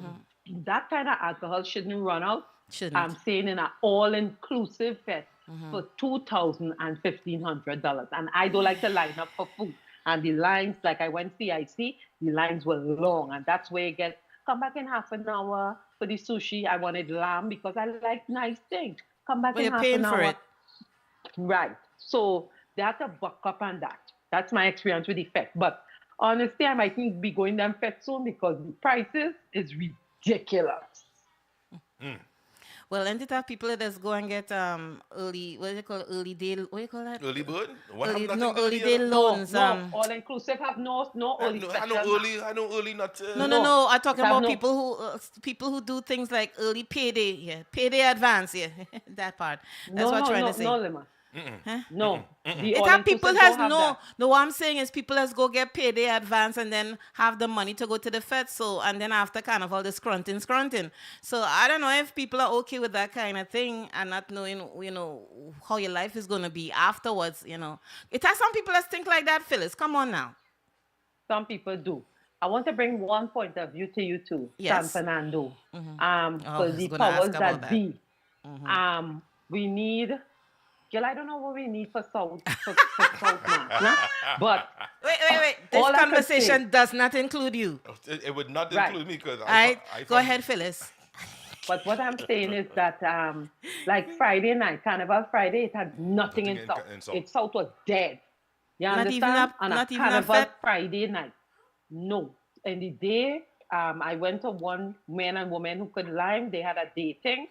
that kind of alcohol shouldn't run out. Shouldn't. I'm saying in an all-inclusive fest for $2,000 and $1,500. And I don't like to line up for food. And the lines, like I went CIC, the lines were long. And that's where you get Come back in half an hour for the sushi. I wanted lamb because I like nice things. Come back Well, in you're half paying an for hour. it. Right. So they have to buck up on that. That's my experience with the FET. But honestly, I might need to be going down FET soon because the prices is ridiculous. Well, and it have people that just go and get early, what do you call it? Early day, what do you call that? Early bird? What Early, have nothing no, to do with early the day other? loans. No, all inclusive have no early I special. know early not. No. I'm talking Have about no- people who do things like early payday, payday advance, that part. That's what I'm trying to say. No, Lima. No. The It all have people inclusive has don't have no. that. No, what I'm saying is people has go get payday advance and then have the money to go to the Fed. So and then after carnival, the scrunting. So I don't know if people are okay with that kind of thing and not knowing, how your life is gonna be afterwards. It has some people that think like that. Phyllis, come on now. Some people do. I want to bring one point of view to you too, Yes. San Fernando. I For was the gonna ask powers about that that. be. We need. Girl, I don't know what we need for South Mass, nah? But Wait. This all I could conversation does not include you. It would not Right. include me because All right, go ahead, Phyllis. But what I'm saying is that, like Friday night, Carnival Friday, it had nothing in South. South was dead. You Not understand? even On not a even a Carnival fete? Friday night. No. In the day, I went to one man and woman who could lime. They had a dating.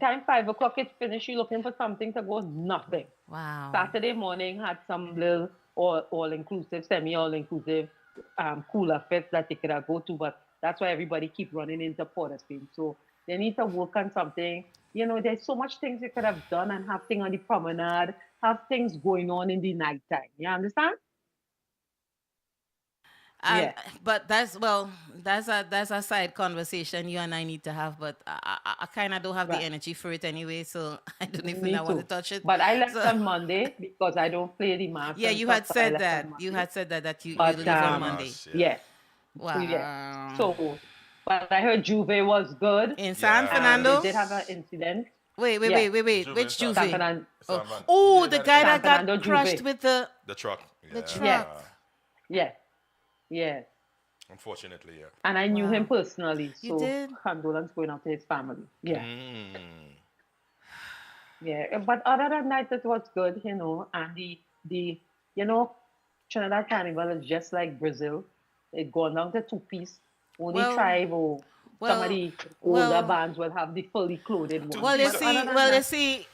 Time 5 o'clock, it finished. You looking for something to go? Nothing. Wow. Saturday morning had some little all-inclusive, semi-all-inclusive cooler fest that they could have go to, but that's why everybody keep running into Port of Spain. So they need to work on something. There's so much things you could have done and have things on the promenade, have things going on in the nighttime. You understand? Yeah. But that's a side conversation you and I need to have. But I kind of don't have the Right. energy for it anyway, so I don't even Me know want to too. touch it. But I left So- on Monday because I don't play the mass. Yeah, and you stuff, had so I said left that. on You Monday. had said that you But, leave on Monday. Mass, Yeah. Wow. Yeah. So, but I heard Juve was good. In San Yeah. Fernando. They did have an incident. Wait. Yeah. Juve Which in San Juve? San Fernando. Oh, the guy San that got Fernando crushed Juve. with the. the truck. The Yeah. truck. Yeah. Yeah. Unfortunately, yeah. And I knew Wow. him personally. You So did? condolence going out to his family. Yeah. Mm. Yeah. But other than that, it was good, and the Trinidad Carnival is just like Brazil. It gone down to two-piece. Only Well- tribe or some of the older well- bands will have the fully clothed ones. Well, you But other than that- see,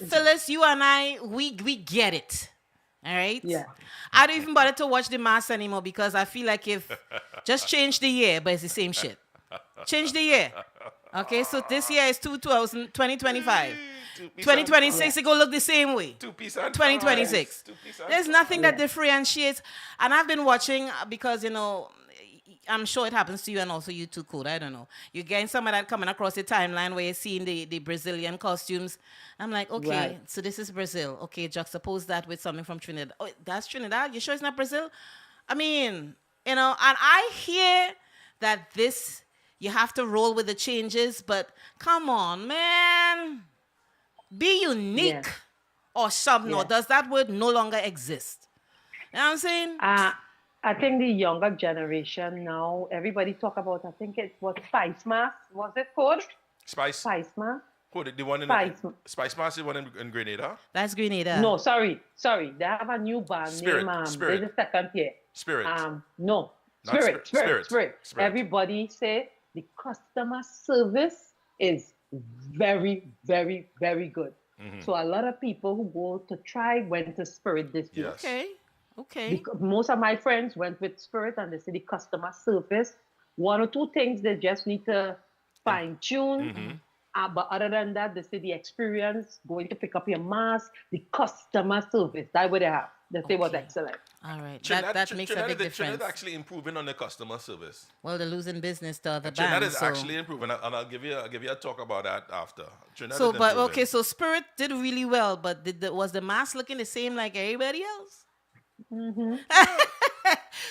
Phyllis, you and I, we get it. All right? Yeah. I don't even bother to watch the mass anymore because I feel like if just change the year, but it's the same shit. Change the year. Okay, so this year is 2025. 2026, it gonna look the same way. 2026. There's nothing that differentiates. And I've been watching because, I'm sure it happens to you and also you too, Code. I don't know. You're getting some of that coming across the timeline where you're seeing the Brazilian costumes. I'm like, okay, Right. so this is Brazil. Okay, juxtapose that with something from Trinidad. Oh, that's Trinidad? You sure it's not Brazil? I mean, and I hear that you have to roll with the changes, but come on, man. Be unique Yeah. or something. Or Yeah. does that word no longer exist? You know what I'm saying? I think the younger generation now, everybody talk about, I think it was Spice Mass. Was it called? Spice. Spice Mass? Who, the one in Spice. Spice Mass is one in Grenada. That's Grenada. No, sorry. They have a new band Spirit, named, Spirit. there's a second here. Spirit. No. Not Spirit. Spirit. Everybody say the customer service is very, very, very good. So a lot of people who go to try went to Spirit this year. Yes. Okay. Because most of my friends went with Spirit and they say the customer service, one or two things they just need to fine tune. But other than that, they say the experience, going to pick up your mask, the customer service, that's what they have. They say was excellent. All right. Trinidad, That makes a big Trinidad difference. actually improving on the customer service. Well, they're losing business to other Trinidad bands. is actually improving, and I'll give you a talk about that after. Trinidad So, is but improving. okay, so Spirit did really well, but was the mask looking the same like everybody else?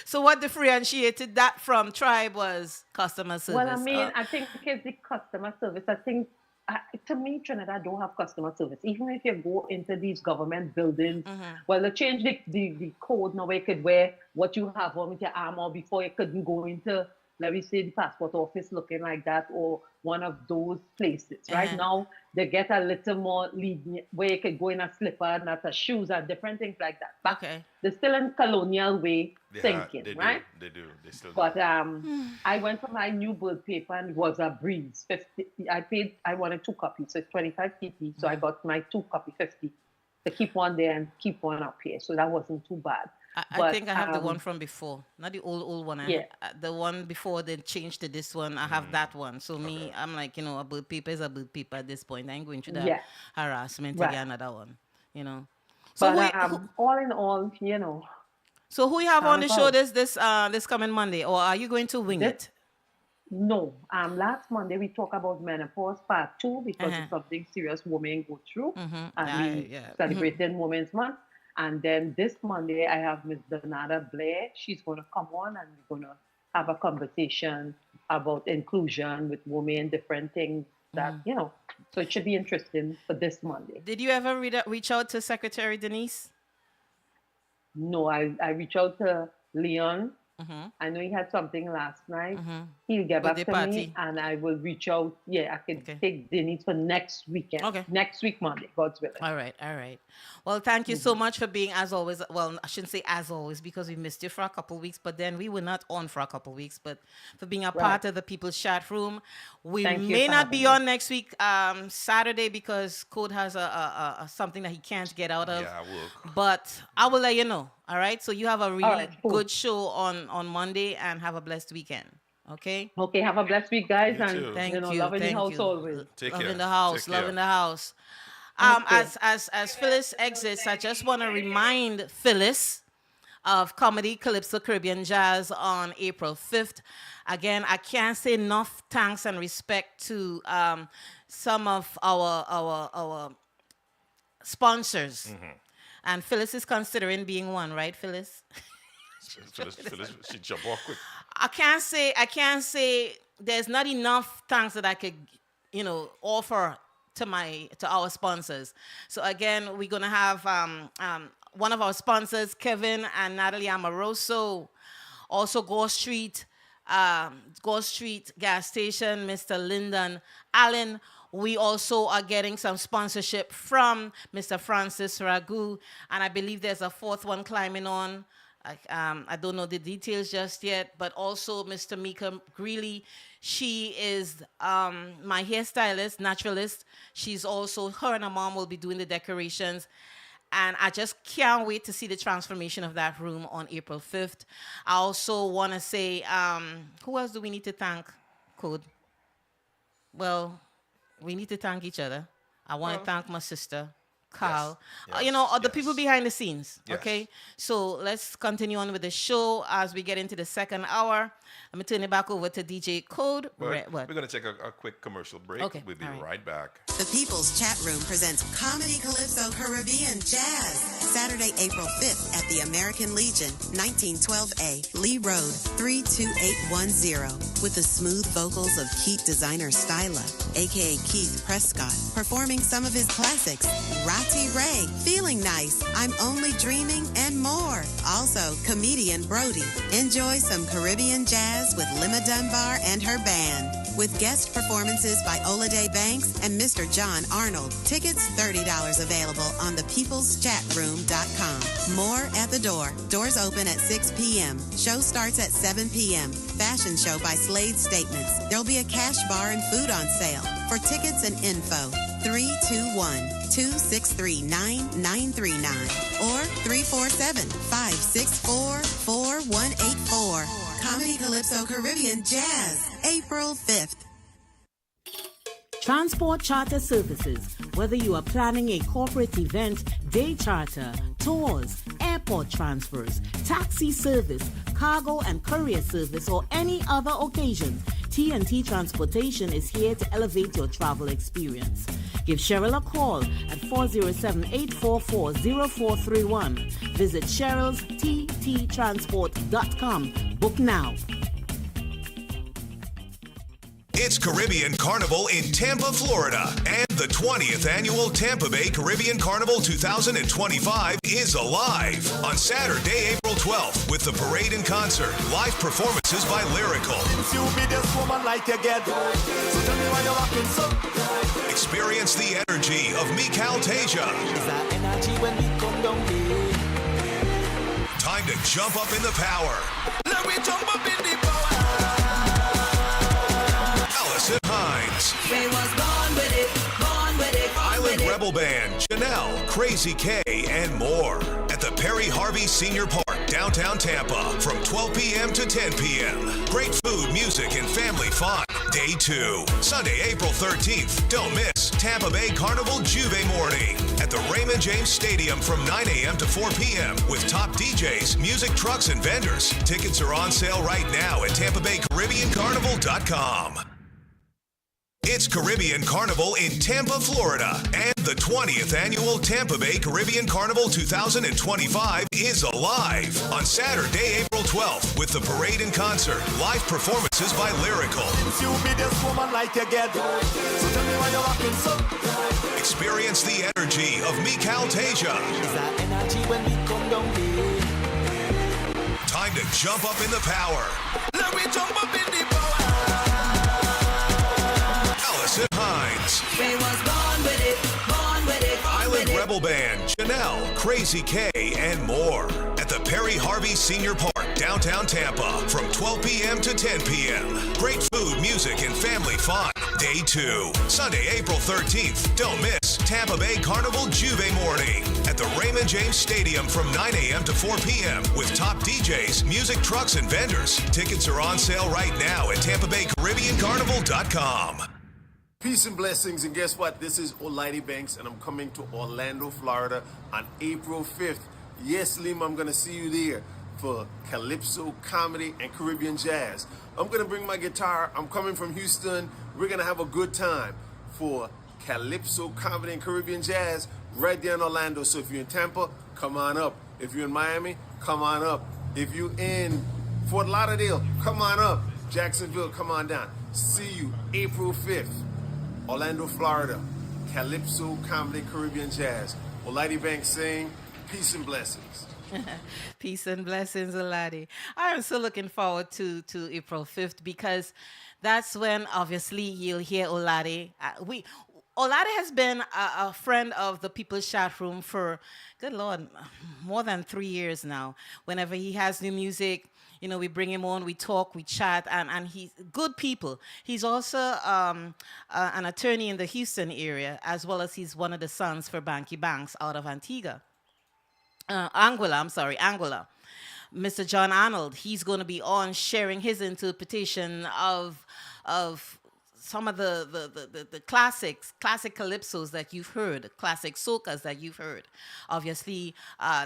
So what differentiated that from Tribe was customer service. Well, I mean, I think it's the customer service. I think, to me, Trinidad don't have customer service. Even if you go into these government buildings, well, they changed the code now where you could wear what you have on with your arm or before you couldn't go into let me say, the passport office looking like that, or one of those places. Right now, they get a little more lenient where you can go in a slipper, not a shoes, and different things like that. But they're still in colonial way thinking, right? They do. They still do. But I went for my new bird paper and it was a breeze. 50. I wanted 2 copies, so it's 25 TT. So I got my 2 copy 50 to keep one there and keep one up here. So that wasn't too bad. I think I have the one from before, not the old one. The one before they changed to this one. I have that one. So me, I'm like, a bird paper is a bird paper at this point. I ain't going through that harassment to get another one, So but all in all, So who you have on the show this coming Monday, or are you going to wing it? No. Last Monday we talked about menopause part 2 because it's something serious women go through, and we celebrating Women's Month. And then this Monday I have Miss Donada Blair. She's going to come on and we're going to have a conversation about inclusion with women, different things that So it should be interesting for this Monday. Did you ever reach out to Secretary Denise? No, I reached out to Leon. I know he had something last night. He'll get back to me and I will reach out. Yeah, I can take Denise for next weekend. Next week, Monday, God's willing. All right. Well, thank you so much for being, as always. Well, I shouldn't say as always because we missed you for a couple of weeks, but then we were not on for a couple of weeks, but for being a part of the People's Chat Room. We may not be on next week, Saturday, because Code has a something that he can't get out of. Yeah, work. But I will let you know. All right. So you have a really good show on Monday and have a blessed weekend. Okay. Okay. Have a blessed week, guys. And thank you. Love in the house always. Take love care. in the house. Take love care. in the house. As Phyllis exits, I just want to remind Phyllis of Comedy Calypso Caribbean Jazz on April 5th. Again, I can't say enough thanks and respect to some of our sponsors. And Phyllis is considering being one, right, Phyllis? Phyllis, she jump off quick. I can't say there's not enough thanks that I could, offer to our sponsors. So again, we're gonna have one of our sponsors, Kevin and Natalie Amoroso, also Gore Street gas station, Mr. Lyndon Allen. We also are getting some sponsorship from Mr. Francis Ragu, and I believe there's a 4th one climbing on. I don't know the details just yet, but also Mr. Mika Greeley. She is my hairstylist, naturalist. She's also, her and her mom will be doing the decorations. And I just can't wait to see the transformation of that room on April 5th. I also want to say, who else do we need to thank, Code? Well, we need to thank each other. I want to thank my sister, Carl. The people behind the scenes, okay? So let's continue on with the show as we get into the second hour. Let me turn it back over to DJ Code. We're going to take a quick commercial break. Okay. We'll be right back. The People's Chat Room presents Comedy Calypso Caribbean Jazz, Saturday, April 5th at the American Legion, 1912A, Lee Road, 32810, with the smooth vocals of Keith Designer Styla, a.k.a. Keith Prescott, performing some of his classics, Ratty Ray, Feeling Nice, I'm Only Dreaming, and more. Also, comedian Brody. Enjoy some Caribbean jazz with Lima Dunbar and her band, with guest performances by Olade Banks and Mr. John Arnold. Tickets $30 available on thepeopleschatroom.com. More at the door. Doors open at 6 p.m. Show starts at 7 p.m. Fashion show by Slade Statements. There'll be a cash bar and food on sale. For tickets and info, 321-263-9939 or 347-564-4184. Comedy Calypso Caribbean Jazz, April 5th. Transport Charter Services. Whether you are planning a corporate event, day charter, tours, airport transfers, taxi service, cargo and courier service, or any other occasion, T&T Transportation is here to elevate your travel experience. Give Cheryl a call at 407-844-0431. Visit Cheryl's TTTransport.com. Book now. It's Caribbean Carnival in Tampa, Florida. And the 20th annual Tampa Bay Caribbean Carnival 2025 is alive on Saturday, April 12th with the parade and concert, live performances by Lyrical. Experience the energy of Tasia. Time to jump up in the power. Let me jump up in the power. Allison Hines. We was born with it, born with it, born Island with it. Rebel Band, Janelle, Crazy K, and more at the Perry Harvey Senior Park, downtown Tampa, from 12 p.m. to 10 p.m. Great food, music, and family fun. Day 2, Sunday, April 13th. Don't miss Tampa Bay Carnival Juve Morning at the Raymond James Stadium from 9 a.m. to 4 p.m. with top DJs, music trucks, and vendors. Tickets are on sale right now at TampaBayCarnival.com. It's Caribbean Carnival in Tampa, Florida, and the 20th annual Tampa Bay Caribbean Carnival 2025 is alive on Saturday, April 12th with the parade and concert, live performances by Lyrical. Experience the energy of Tasia. Time to jump up in the power. Let me jump up in the power. Allison Hines. We was born with it, born with it, born Island with it. Rebel Band, Janelle, Crazy K, and more at the Perry Harvey Senior Park, downtown Tampa, from 12 p.m. to 10 p.m. Great food, music, and family fun. Day 2, Sunday, April 13th. Don't miss Tampa Bay Carnival Juve Morning at the Raymond James Stadium from 9 a.m. to 4 p.m. with top DJs, music trucks, and vendors. Tickets are on sale right now at TampaBayCarnival.com. Peace and blessings, and guess what? This is O'Lighty Banks, and I'm coming to Orlando, Florida on April 5th. Yes, Lima, I'm going to see you there for Calypso, Comedy, and Caribbean Jazz. I'm going to bring my guitar. I'm coming from Houston. We're going to have a good time for Calypso, Comedy, and Caribbean Jazz right there in Orlando. So if you're in Tampa, come on up. If you're in Miami, come on up. If you're in Fort Lauderdale, come on up. Jacksonville, come on down. See you April 5th. Orlando, Florida, Calypso, Comedy, Caribbean Jazz. O'Lighty Banks saying, peace and blessings. Peace and blessings, Oladi. I am so looking forward to April 5th because that's when obviously you'll hear Oladi. Oladi has been a friend of the People's Chat Room for, good Lord, more than 3 years now. Whenever he has new music, you know, we bring him on, we talk, we chat, and he's good people. He's also an attorney in the Houston area, as well as he's one of the sons for Banky Banks out of Anguilla. Mr. John Arnold, he's going to be on sharing his interpretation of some of the classic calypsos that you've heard, classic soca's that you've heard. Obviously,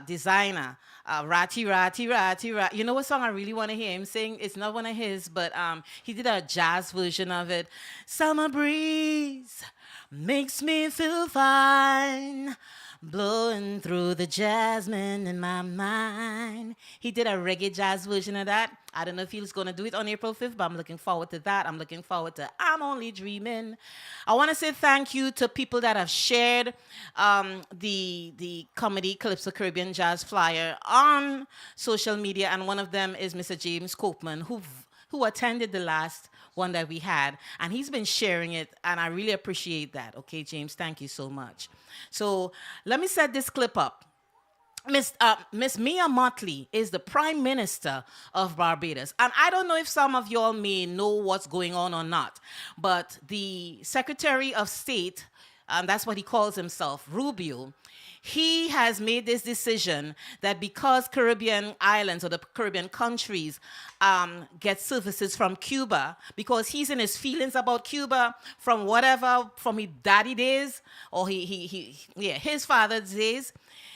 Designer, Ratty, Ratty, Ratty, Ratty. You know what song I really want to hear him sing? It's not one of his, but he did a jazz version of it. Summer breeze makes me feel fine, blowing through the jasmine in my mind. He did a reggae jazz version of that. I don't know if he's going to do it on April 5th, but I'm looking forward to that. I'm looking forward to I'm Only Dreaming. I want to say thank you to people that have shared the Comedy Calypso Caribbean Jazz flyer on social media, and one of them is Mr. James Copeman, who attended the last one that we had, and he's been sharing it, and I really appreciate that. Okay, James, thank you so much. So let me set this clip up. Miss Mia Mottley is the Prime Minister of Barbados. And I don't know if some of y'all may know what's going on or not, but the Secretary of State, that's what he calls himself, Rubio, he has made this decision that because Caribbean islands or the Caribbean countries get services from Cuba, because he's in his feelings about Cuba from his daddy days or his father's days,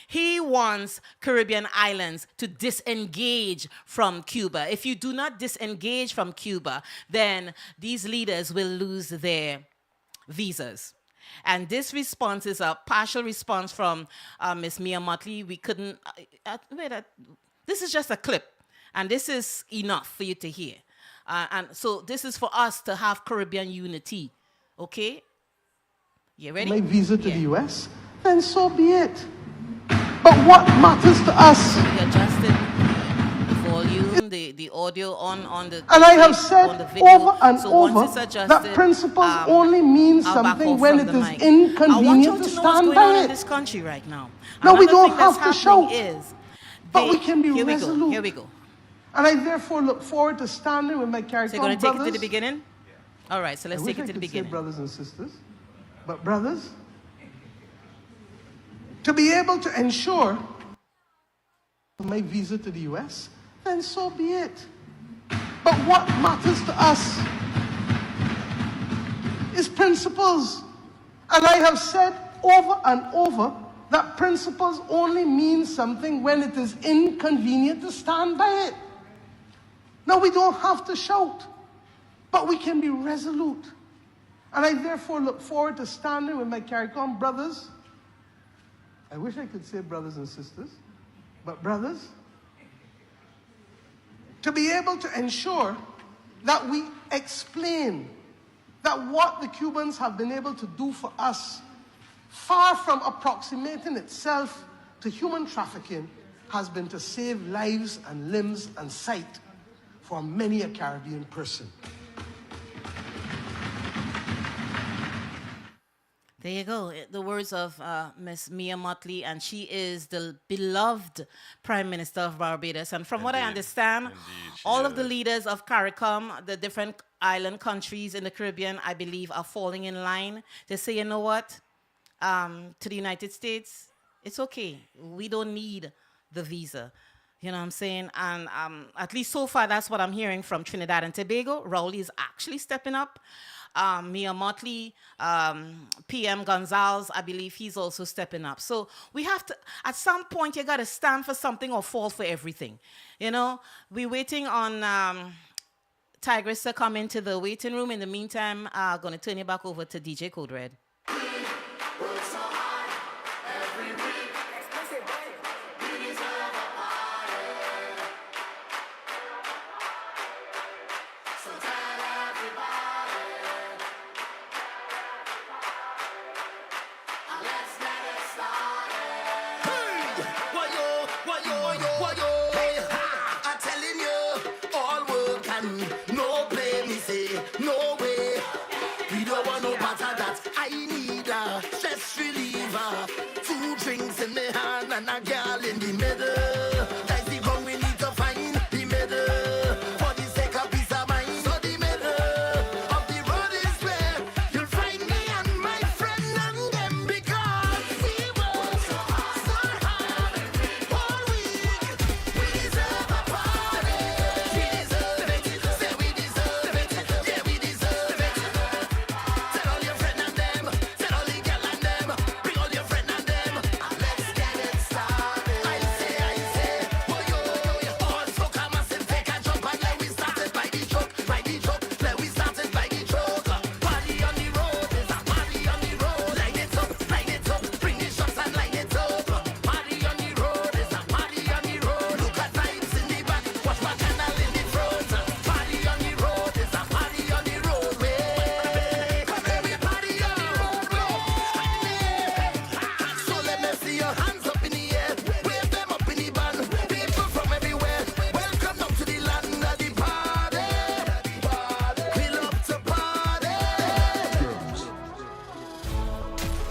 he wants Caribbean islands to disengage from Cuba. If you do not disengage from Cuba, then these leaders will lose their visas. And this response is a partial response from Miss Mia Mottley. We couldn't, this is just a clip, and this is enough for you to hear. And so this is for us to have Caribbean unity. Okay? You ready? My visa to the US, then so be it. But what matters to us? We adjusted the volume, the audio on the And I have said on the video. over and so over once it's adjusted, that principles only mean I'll back something off when from it the is mic. I want you inconvenient to to know what's stand going on by in it. this country right now. No, we Another don't thing that's have to happening shout, is but we can be here resolute. Here we go. And I therefore look forward to standing with my character. So you're going to take it to the beginning? All right, so let's take it to the beginning. Brothers and sisters, but brothers, to be able to ensure my visa to the US, then so be it. But what matters to us is principles. And I have said over and over that principles only mean something when it is inconvenient to stand by it. Now, we don't have to shout, but we can be resolute. And I therefore look forward to standing with my CARICOM brothers. I wish I could say brothers and sisters, but brothers, to be able to ensure that we explain that what the Cubans have been able to do for us, far from approximating itself to human trafficking, has been to save lives and limbs and sight for many a Caribbean person. There you go. The words of Miss Mia Motley, and she is the beloved Prime Minister of Barbados. And from what I understand, all of the leaders of CARICOM, the different island countries in the Caribbean, I believe, are falling in line to say, you know what, to the United States, it's okay. We don't need the visa. You know what I'm saying? And at least so far, that's what I'm hearing from Trinidad and Tobago. ROWLEY is actually stepping up. Mia Motley, PM Gonzalez, I believe he's also stepping up. So we have to, at some point, you got to stand for something or fall for everything. You know, we're waiting on Tigress to come into the waiting room. In the meantime, I'm going to turn it back over to DJ Code Red. And a girl in the middle. That's the gun we need to find. The middle. For the sake of peace of mind. So the middle of the road is where you'll find me and my friend and them. Because we work so hard all week. We deserve a party. We deserve it. Say we deserve it. Yeah, we deserve it. Tell all your friend and them. Tell all the girl and them. Bring all your friend and them. Let's get it.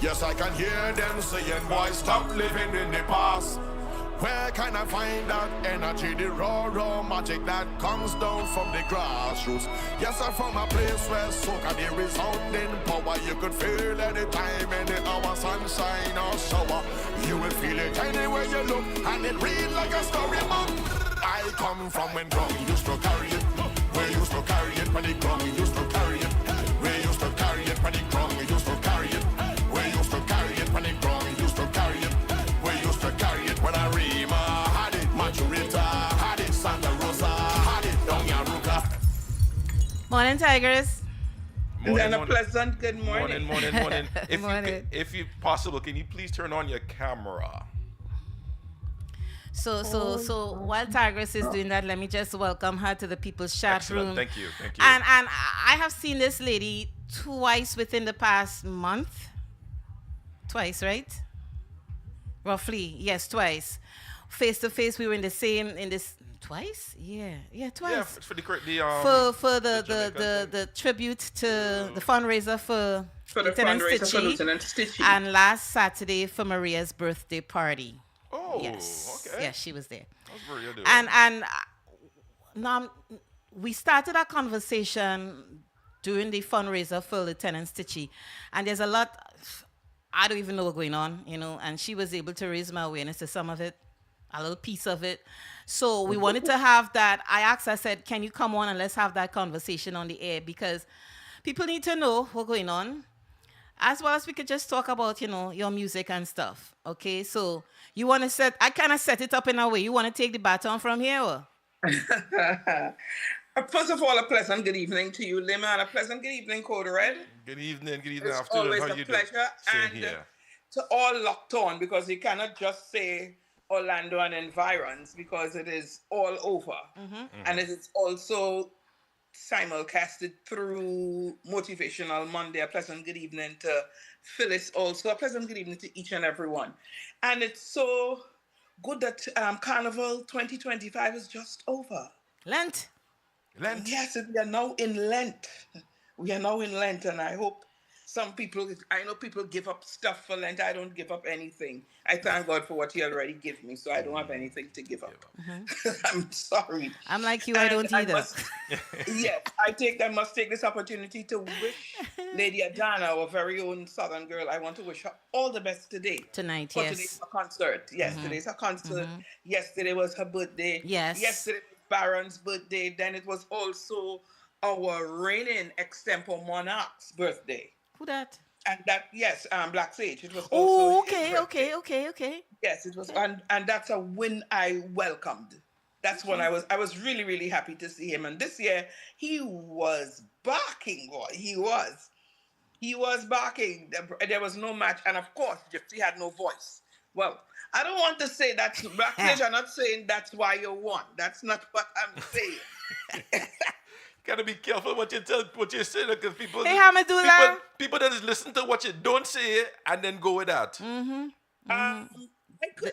Yes, I can hear them saying, boy, stop living in the past. Where can I find that energy, the raw magic that comes down from the grassroots? Yes, I'm from a place where soca the resounding power. You could feel anytime, any hour, sunshine or shower. You will feel it anywhere you look, and it read like a storybook. I come from when ground used to carry it. We used to carry it when the ground used to carry it. We used to carry it when the ground used to carry it. We used to carry it when the ground used to carry it. We used to carry it when Arima had it, Maturita had it, Santa Rosa had it, Doña Ruka. Morning, Tigress. And a pleasant good morning. Morning. If you possible, can you please turn on your camera? So while Tigress is doing that, let me just welcome her to the People's Chat Room. Thank you. And I have seen this lady twice within the past month. Twice, right? Roughly, yes, twice. Face to face, we were in this twice. Yeah, twice. Yeah, for the tribute to the fundraiser for the fundraiser for Lieutenant Stitchie, and last Saturday for Maria's birthday party. Oh, yes, okay. Yes, she was there. That was Maria doing. And now we started our conversation during the fundraiser for Lieutenant Stitchie, and there's a lot I don't even know what's going on, and she was able to raise my awareness to some of it, a little piece of it. So we wanted to have that. I said, can you come on and let's have that conversation on the air, because people need to know what's going on, as well as we could just talk about, your music and stuff. Okay, so you want to I kind of set it up in a way. You want to take the baton from here? Or? First of all, a pleasant good evening to you, Lima, and a pleasant good evening, Code Red. Good evening, It's afternoon. always How a you pleasure. doing? And to all locked on, because you cannot just say Orlando and environs, because it is all over. And it is also simulcasted through Motivational Monday. A pleasant good evening to Phyllis also. A pleasant good evening to each and every one. And it's so good that Carnival 2025 is just over. Lent. Yes, we are now in Lent. We are now in Lent, and I hope I know people give up stuff for Lent. I don't give up anything. I thank God for what He already gave me, so I don't have anything to give up. I'm sorry. I'm like you, I don't either. I must take this opportunity to wish Lady Adana, our very own Southern girl, I want to wish her all the best today. Tonight, for yes. Today's her concert. Yes, today's her concert. Yesterday was her birthday. Yes. Yesterday was Baron's birthday. Then it was also our reigning extempo monarch's birthday. Who that? And that, yes, Black Sage. It was also okay. Yes, it was, and that's a win I welcomed. That's when I was really, really happy to see him. And this year, he was barking, boy. He was barking. There was no match. And of course, Gypsy had no voice. Well, I don't want to say that. Black Sage, I'm not saying that's why you won. That's not what I'm saying. Gotta be careful what you say, because people that just listen to what you don't say and then go with that.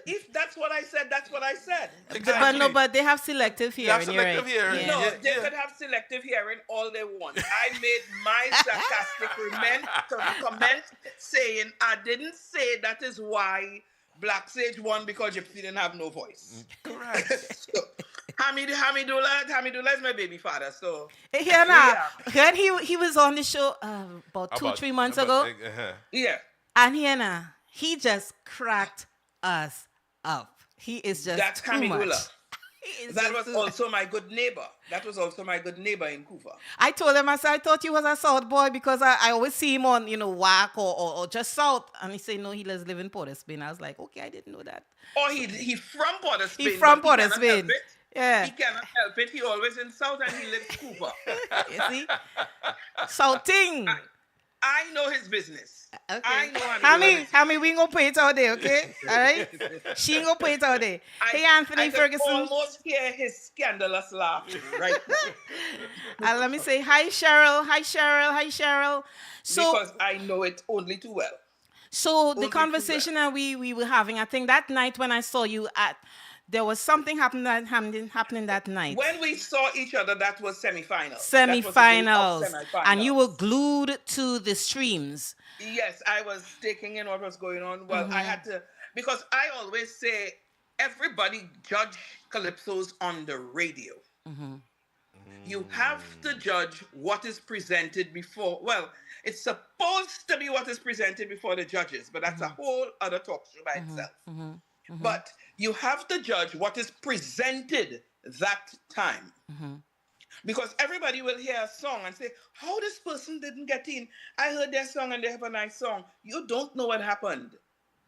If that's what I said, that's what I said. Exactly. But they have selective hearing. Hearing. No, they could have selective hearing all they want. I made my sarcastic comment saying I didn't say that is why Black Sage won, because Gypsy didn't have no voice. Correct. So, Hamidullah is my baby father. So heard he was on the show about 2-3 months ago. Yeah. And he just cracked us up. He is just that's too much. That was also my good neighbor. That was also my good neighbor in Kufa. I told him, I thought you was a South boy, because I always see him on, WAC or just South. And he said, no, he does live in Port of Spain. I was like, okay, I didn't know that. Oh, he from Port of Spain. He from Port of Spain. Yeah. He cannot help it. He always in South and he lives Kufa. You see? Southing. I know his business. Okay. I know how many we ain't gonna pay it all day, okay? All right? She ain't gonna pay it all day. Hey, Anthony Ferguson. I almost hear his scandalous laugh right now. Let me say hi, Cheryl. Hi, Cheryl. So, because I know it only too well. So the conversation that we were having, I think that night when I saw you there was something happening that night. When we saw each other, that was semifinals. Semifinals. And you were glued to the streams. Yes, I was taking in what was going on. Well, I had to, because I always say, everybody judge calypsos on the radio. You have to judge what is presented before. Well, it's supposed to be what is presented before the judges, but that's a whole other talk show by itself. But you have to judge what is presented that time. Because everybody will hear a song and say, how this person didn't get in? I heard their song and they have a nice song. You don't know what happened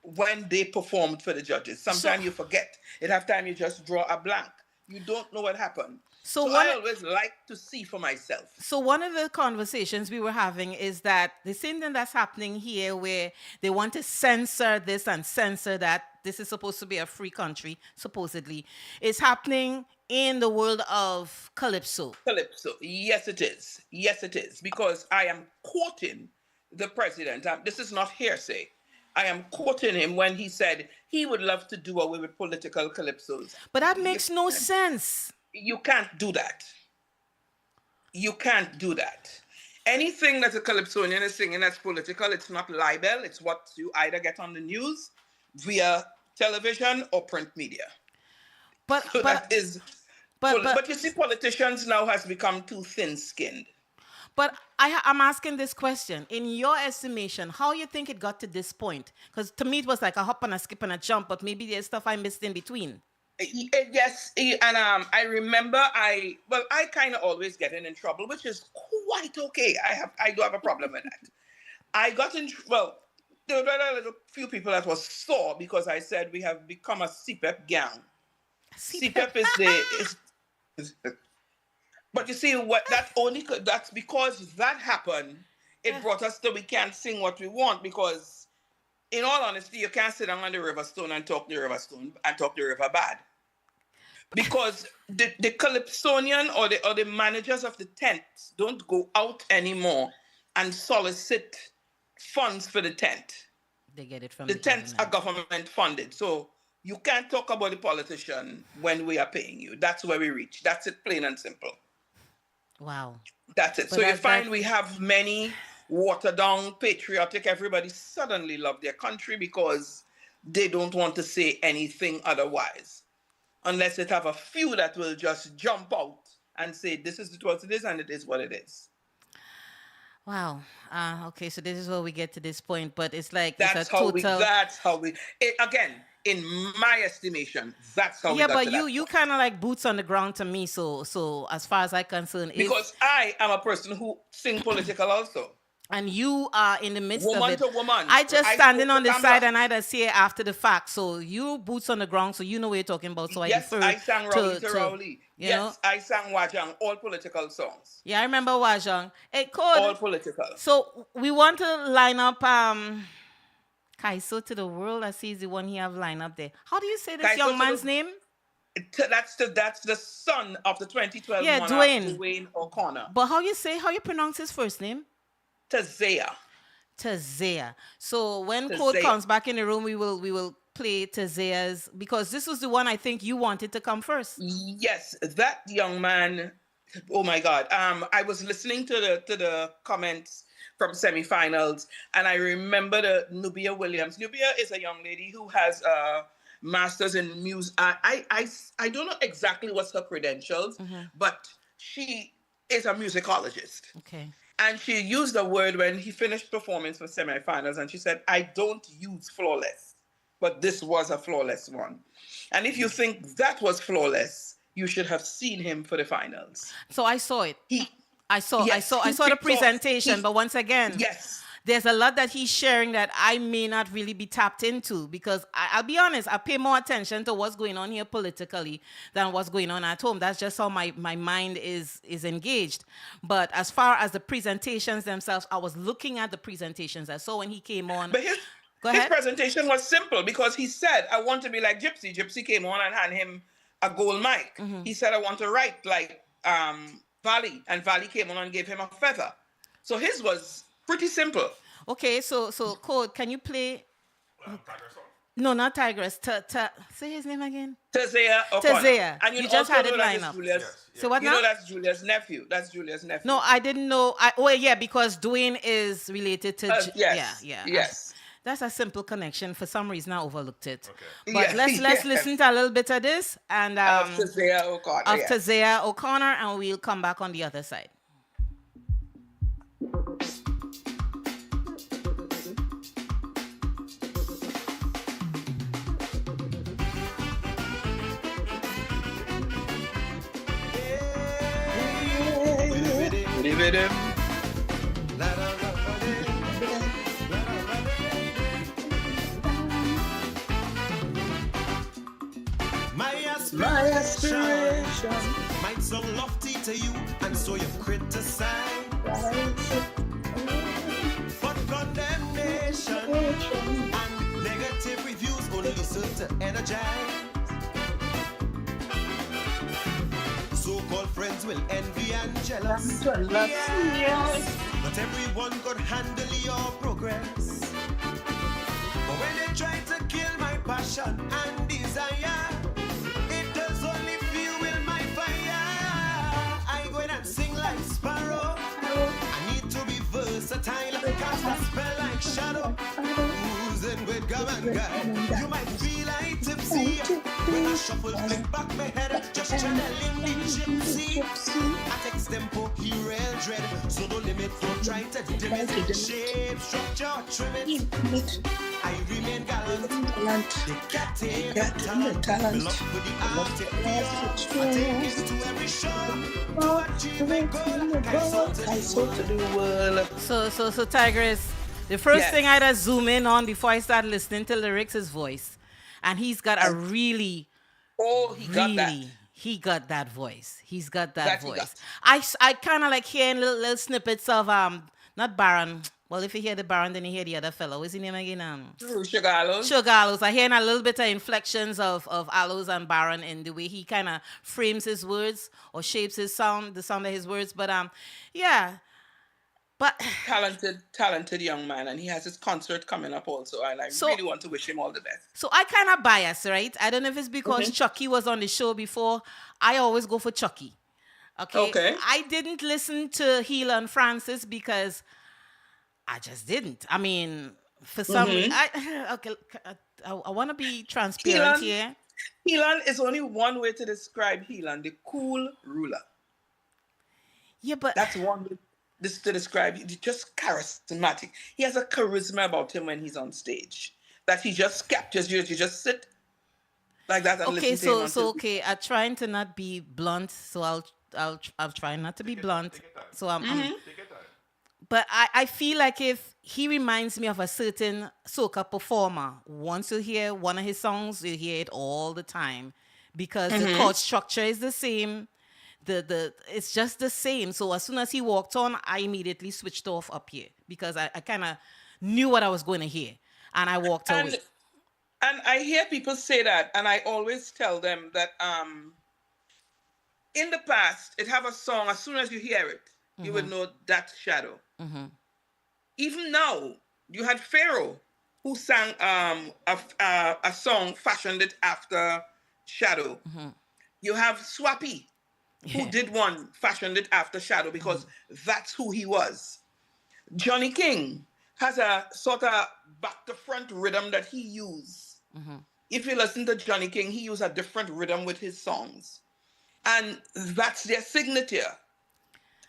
when they performed for the judges. Sometimes you forget. At halftime, you just draw a blank. You don't know what happened. So I always like to see for myself. So one of the conversations we were having is that the same thing that's happening here, where they want to censor this and censor that, this is supposed to be a free country, supposedly, is happening in the world of calypso. Calypso. Yes, it is. Yes, it is. Because I am quoting the president. This is not hearsay. I am quoting him when he said he would love to do away with political calypsos. But that makes no sense. You can't do that. You can't do that. Anything that a calypsonian is singing that's political, it's not libel. It's what you either get on the news via television or print media. But you see, politicians now has become too thin-skinned. But I'm asking this question. In your estimation, how you think it got to this point? Because to me, it was like a hop and a skip and a jump, but maybe there's stuff I missed in between. Yes, and I remember I kind of always get in trouble, which is quite okay. I do have a problem with that. I got in, there were a few people that was sore because I said we have become a CPEP gang. CPEP is but you see what that's because that happened. It brought us to we can't sing what we want because, in all honesty, you can't sit down on the river stone and talk the river stone and talk the river bad. Because the calypsonian or the managers of the tents don't go out anymore and solicit funds for the tent. They get it from the tents are government funded. So you can't talk about the politician when we are paying you. That's where we reach. That's it, plain and simple. Wow. That's it. But so you find we have many watered down, patriotic, everybody suddenly love their country because they don't want to say anything otherwise. Unless it have a few that will just jump out and say, this is what it is and it is what it is. Wow. Okay, so this is where we get to this point, but it's like that's how we again, in my estimation, that's how we got to that. Yeah, but you kind of like boots on the ground to me, so as far as I'm concerned. Because I am a person who sing political also. And you are in the midst of it. Woman to woman. I just standing on the side and I just see it after the fact. So you boots on the ground, so you know what you're talking about. So yes, I sang Rowley to Rowley. Yes, I sang Wajang, all political songs. Yeah, I remember Wajang. Hey, Code. All political. So we want to line up Keisha to the world. I see is the one he have lined up there. How do you say this Keisha young man's name? That's the son of the 2012 monarch, Dwayne O'Connor. But how you pronounce his first name? Tazea. So when Code comes back in the room, we will play Tazea's, because this was the one I think you wanted to come first. Yes, that young man. Oh my God. I was listening to the comments from semifinals, and I remember the Nubia Williams. Nubia is a young lady who has a master's in music. I don't know exactly what's her credentials, but she is a musicologist. Okay. And she used a word when he finished performance for semifinals, and she said, I don't use flawless, but this was a flawless one. And if you think that was flawless, you should have seen him for the finals. So I saw it. I saw the presentation, but once again, there's a lot that he's sharing that I may not really be tapped into, because I'll be honest, I pay more attention to what's going on here politically than what's going on at home. That's just how my mind is engaged. But as far as the presentations themselves, I was looking at the presentations I saw when he came on. But his presentation was simple, because he said, I want to be like Gypsy. Gypsy came on and had him a gold mic. He said, I want to write like Valley, and Valley came on and gave him a feather. So his was pretty simple. Okay, so Code, can you play? Tigress song? No, not Tigress. Say his name again. Tazea O'Connor. Tazea. And you just had it lined up. So what now? You know that's Julia's nephew. No, I didn't know. Because Dwayne is related to. Yes. That's a simple connection. For some reason, I overlooked it. Okay. But let's listen to a little bit of this and of Tazea O'Connor. Tazea O'Connor, and we'll come back on the other side. My aspiration might sound lofty to you, and so you criticize. But condemnation and negative reviews only serve to energize. So-called friends will envy and jealous. Yes. Not everyone could handle your progress. But when they try to kill my passion and desire, it does only fuel my fire. I go in and sing like Sparrow. I need to be versatile, cast a spell like Shadow. Oozing with gum and guy. You might feel like tipsy when I shuffle back my head, just channeling the gypsy. I take tempo, he real dread. So no limit, don't try to dim it. Shape, structure, trim it. I remain gallant. They can't take the talent. Love with the art, take me on. I take it to every show. To achieve my goal, I sold to the world. So Tigress, the first thing I had to zoom in on before I started listening to lyrics is voice. And he's got a really, he got that voice. He's got that voice. I kind of like hearing little snippets of, not Baron. Well, if you hear the Baron, then you hear the other fellow. What's his name again? Sugar Aloes. Sugar Aloes. I hear a little bit of inflections of Aloes and Baron in the way he kind of frames his words or shapes his sound, the sound of his words. But yeah. But talented young man, and he has his concert coming up also, and I really want to wish him all the best. So I kind of biased, right? I don't know if it's because Chucky was on the show before. I always go for Chucky. Okay. I didn't listen to Gila and Francis because I just didn't. I mean, for some reason, I want to be transparent here. Helan is only one way to describe Helan, the cool ruler. Yeah, but that's one way to describe. He's just charismatic. He has a charisma about him when he's on stage that he just captures you. You just sit like that and listen to him. So I'm trying to not be blunt. So I'll try not to be blunt. So I'm but I feel like if he reminds me of a certain soca performer. Once you hear one of his songs, you hear it all the time because the chord structure is the same. It's just the same. So as soon as he walked on, I immediately switched off up here because I kind of knew what I was going to hear, and I walked away. And I hear people say that, and I always tell them that in the past, it have a song. As soon as you hear it, you would know that's Shadow. Even now, you had Pharaoh who sang a song fashioned it after Shadow. You have Swappy who did one, fashioned it after Shadow because that's who he was. Johnny King has a sort of back-to-front rhythm that he used. If you listen to Johnny King, he used a different rhythm with his songs. And that's their signature.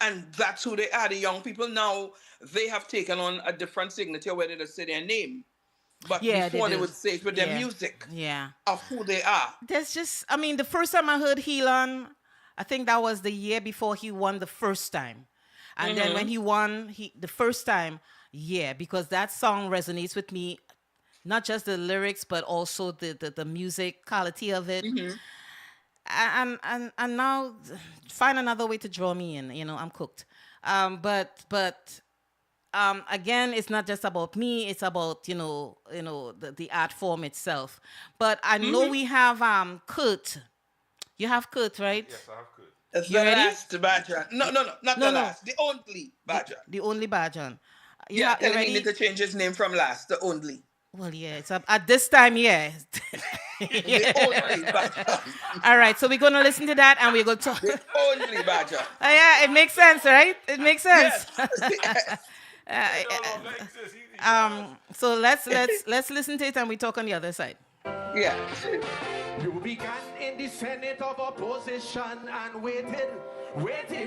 And that's who they are. The young people now, they have taken on a different signature where they just say their name. But before they would say it with their music of who they are. There's just, I mean, the first time I heard Helan, I think that was the year before he won the first time. And then when he won the first time, because that song resonates with me, not just the lyrics, but also the musicality of it. And now find another way to draw me in. You know, I'm cooked. But again, it's not just about me. It's about the art form itself. But I know we have Kurt. You have Kurt, right? Yes, I have Kurt. It's the last Bajan. No, not the last. The only Bajan. The only Bajan. You need to change his name from last to only. Well, yeah, it's at this time, The only Bajan. All right, so we're going to listen to that and we're going to talk. The only Bajan. Yeah, it makes sense, right? It makes sense. Yes. So let's listen to it and we talk on the other side. Yeah. You began in the Senate of opposition and waited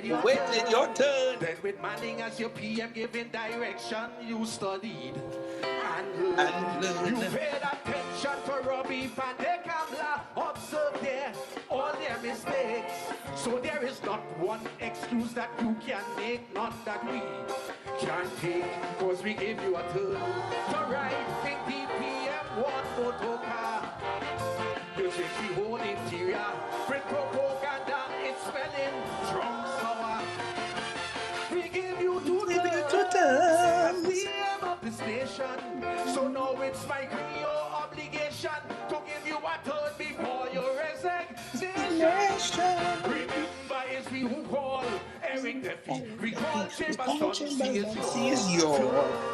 your turn. Then with Manning as your PM giving direction, you studied and learned. You paid attention to Robbie Van de Kamla, observed all their mistakes. So there is not one excuse that you can make, not that we can take, cause we gave you a turn to right. Think the PM one motor car. You check the whole interior. Print propaganda, it's smelling strong sour. We give you two terms. We am up this nation. So now it's my Creole obligation to give you Written by Esri who call Eric Duffy. We call Chamber Sun, Is your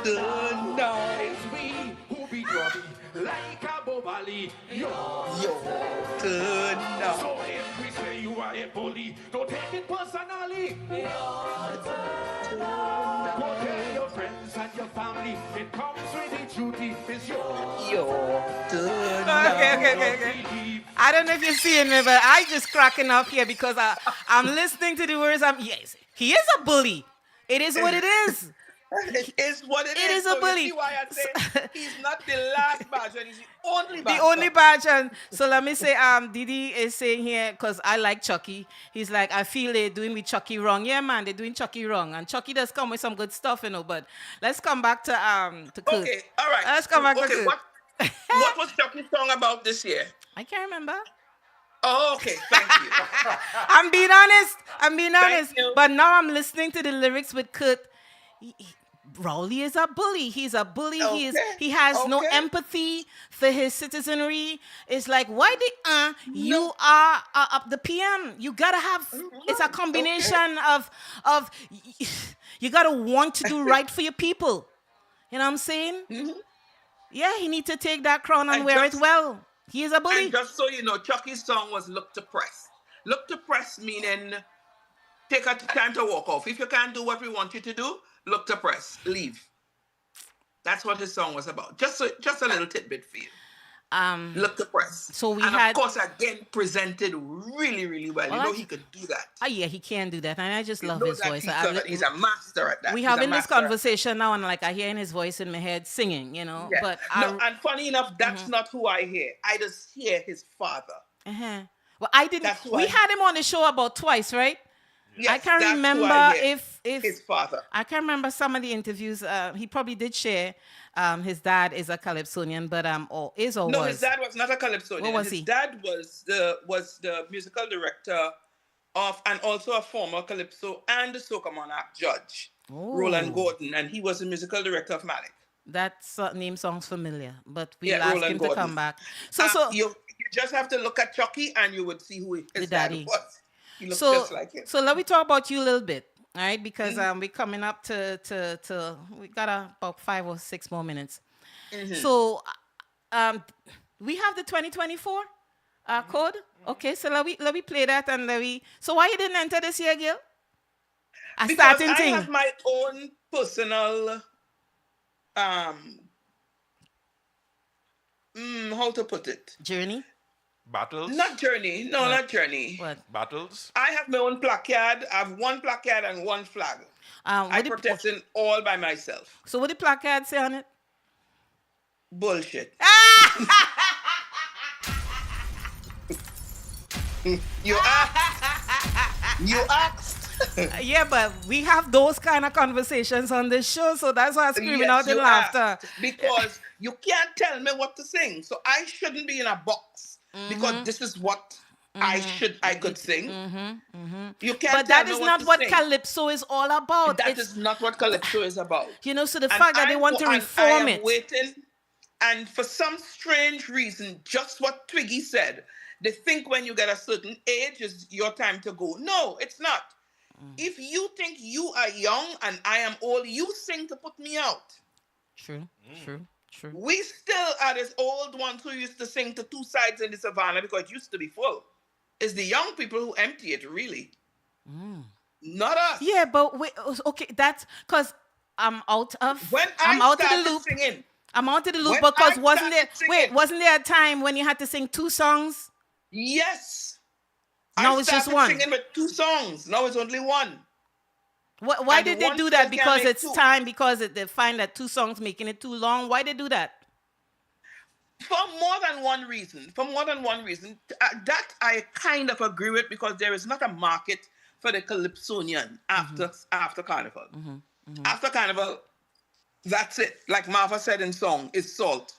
turn now. It's we who be Robbie like a bobali. Your turn now. So if we say you are a bully, don't take it personally. Go tell your friends and your family. It comes with the duty. It's your turn Okay. I don't know if you're seeing me, but I just cracking up here because I'm listening to the words. Yes, he is a bully. It is what it is. It is what it is. It is a So bully. You see why I say he's not the last badger, he's the only badger. The only badger. So let me say, Didi is saying here, because I like Chucky. He's like, I feel they're doing with Chucky wrong. Yeah, man, they're doing Chucky wrong. And Chucky does come with some good stuff, you know. But let's come back to Kurt. Okay, all right. Let's come back to Kurt. What was Chucky's song about this year? I can't remember. Oh, okay. Thank you. I'm being honest. But now I'm listening to the lyrics with Kurt. Rowley is a bully. He's a bully. Okay. He has no empathy for his citizenry. It's like, why you are the PM? You gotta have. It's a combination of you gotta want to do right for your people. You know what I'm saying? Mm-hmm. Yeah, he needs to take that crown and wear it well. He is a bully. And just so you know, Chucky's song was "Look to Press." Look to press meaning take a time to walk off. If you can't do what we want you to do, look to press. Leave. That's what his song was about. Just a little tidbit for you. Look to press. So we and had, of course, again, presented really, really well. You know he could do that. Oh, yeah, he can do that. And I just love his voice. He's a master at that. We having this conversation now, and like I hear in his voice in my head singing, you know. Yeah. But and funny enough, that's not who I hear. I just hear his father. Well, I didn't. We had him on the show about twice, right? Yes, I can't remember if his father. I can't remember some of the interviews. He probably did share. His dad is a Calypsonian, but no, his dad was not a Calypsonian. What was his he? dad was the musical director of, and also a former Calypso and the Soca Monarch judge, Roland Gordon, and he was the musical director of Malik. That name sounds familiar, but we'll ask him to come back. So you just have to look at Chucky, and you would see who his dad was. He looks just like him. So let me talk about you a little bit. All right, because we're coming up to we got about 5 or 6 more minutes. So we have the 2024 code. Okay, so let me play that and So why you didn't enter this year, Gil? Because I have my own personal how to put it? Journey? Battles? Not journey. No, not journey. What? Battles? I have my own placard. I have one placard and one flag. I protesting all by myself. So what the placard say on it? Bullshit. You asked. Yeah, but we have those kind of conversations on this show, so that's why I'm screaming out in laughter. Because you can't tell me what to sing, so I shouldn't be in a box because this is what I could sing. You can't. But that is not what Calypso is all about. That is not what Calypso is about. You know, so the fact that they want to reform it. Waiting, and for some strange reason, just what Twiggy said, they think when you get a certain age is your time to go. No, it's not. If you think you are young and I am old, you sing to put me out. True. We still are these old ones who used to sing to two sides in the savannah because it used to be full. It's the young people who empty it, really. Not us. Yeah, but wait, okay, that's because I'm out of the loop. I'm out of the loop because wasn't there a time when you had to sing 2 songs? Yes. Now it's just one. Singing with 2 songs. Now it's only one. Why did they do that? Because it's time. Because they find that 2 songs making it too long. Why they do that? For more than one reason. That I kind of agree with because there is not a market for the Calypsonian after Carnival. After Carnival, that's it. Like Marva said in song, it's salt.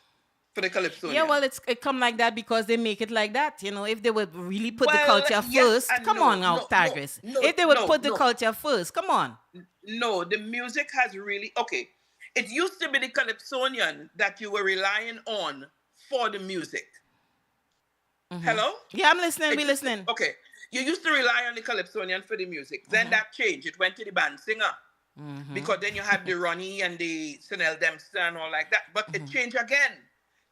For the Calypsonian. Yeah, well, it come like that because they make it like that. You know, if they would really put the culture first, come on now, Tigress. If they would put the culture first, come on. No, the music has really, okay. It used to be the Calypsonian that you were relying on for the music. Hello? Yeah, I'm listening. We listening. Okay. you used to rely on the Calypsonian for the music. Then that changed. It went to the band singer. Because then you had the Ronnie and the Sunel Dempster and all like that. But it changed again.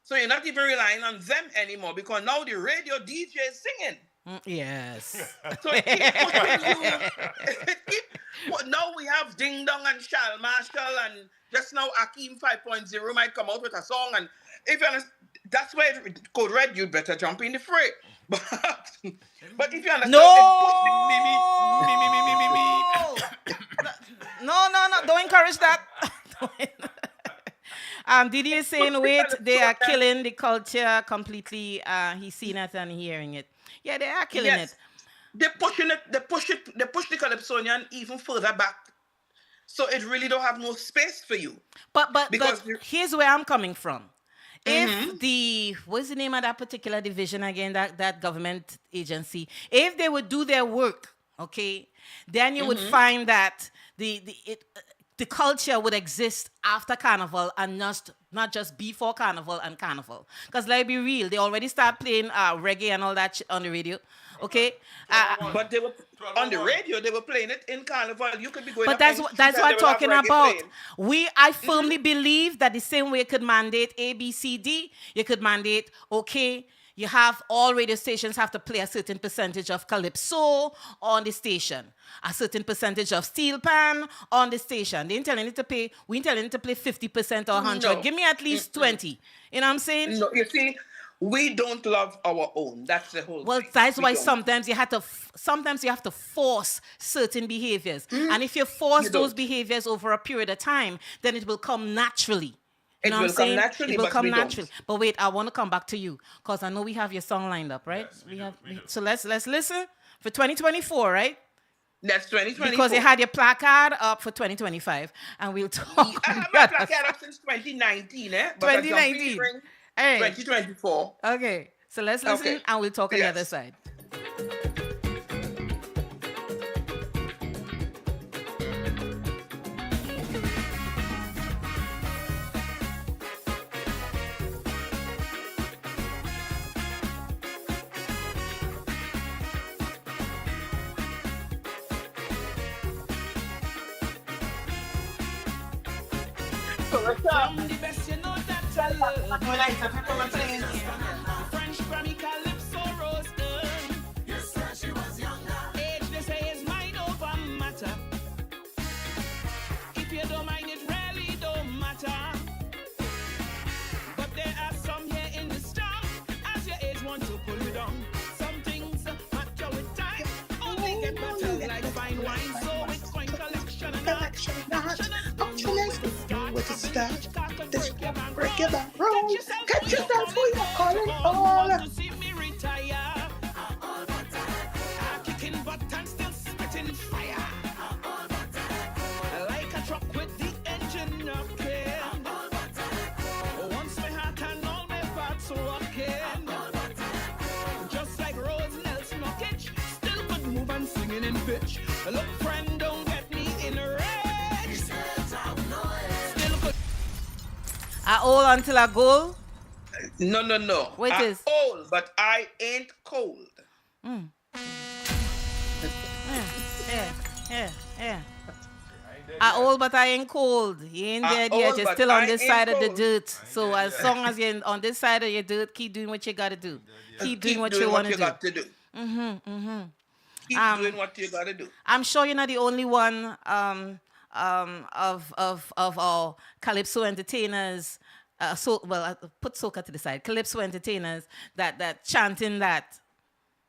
So you're not even relying on them anymore because now the radio DJ is singing. Yes. So it keeps pushing you. Now we have Ding Dong and Shal Marshall and just now Akeem 5.0 might come out with a song. And if you understand, that's why Code Red, you'd better jump in the fray. But if you understand, No, don't encourage that. Didi is saying, wait, they are killing the culture completely. He's seen it and hearing it. Yeah, they are killing it. They're pushing it. They push the Calypsonian even further back. So it really don't have no space for you. But here's where I'm coming from. If what's the name of that particular division again, that government agency, if they would do their work, okay, then you would find that the culture would exist after Carnival and not just before Carnival and Carnival. Because let's be real, they already start playing reggae and all that on the radio. Okay, but they were on the radio. They were playing it in Carnival. You could be going. But that's what I'm talking about. I firmly believe that the same way you could mandate A, B, C, D, you could mandate. Okay, you have all radio stations have to play a certain percentage of calypso on the station, a certain percentage of steel pan on the station. They ain't telling it to pay. We ain't telling it to play 50% or 100. No. Give me at least 20. You know what I'm saying? No, you see. We don't love our own. That's the whole thing. Well, that's why sometimes you have to force certain behaviors. And if you force those behaviors over a period of time, then it will come naturally. You know what I'm saying? It will come naturally. But wait, I want to come back to you because I know we have your song lined up, right? Yes, we do. So let's listen for 2024, right? That's 2024. Because you had your placard up for 2025, and we'll talk. I have my placard up since 2019, 2019. 2024. Okay, so let's listen and we'll talk on the other side. From the best, you know that I love. French Grammy Calypso roaster. Yes, sir, she was younger. Age, they say, is mine over matter. If you don't mind, it really don't matter. But there are some here in the storm, as your age want to pull you down. Some things matter with time, only get better like fine wine. So it's fine collection and action. With the stuff, this break it up, roll. Catch yourself who you're calling all. Kicking butt and still spitting fire. Like a truck with the engine knocking. Once my heart and all my parts walking. Just like Rose Nelson Knockage, still could move and singing in pitch. Look, friend, don't get me in a rage. I old until I go? No. Wait, I'm old, but I ain't cold. Yeah. I old, but I ain't cold. You ain't dead yet. You're still on this side of the dirt. So as long as you're on this side of your dirt, keep doing what you got to do. Keep doing what you want to do. Keep doing what you got to do. I'm sure you're not the only one of our calypso entertainers. I put soca to the side. Calypso entertainers that chanting that.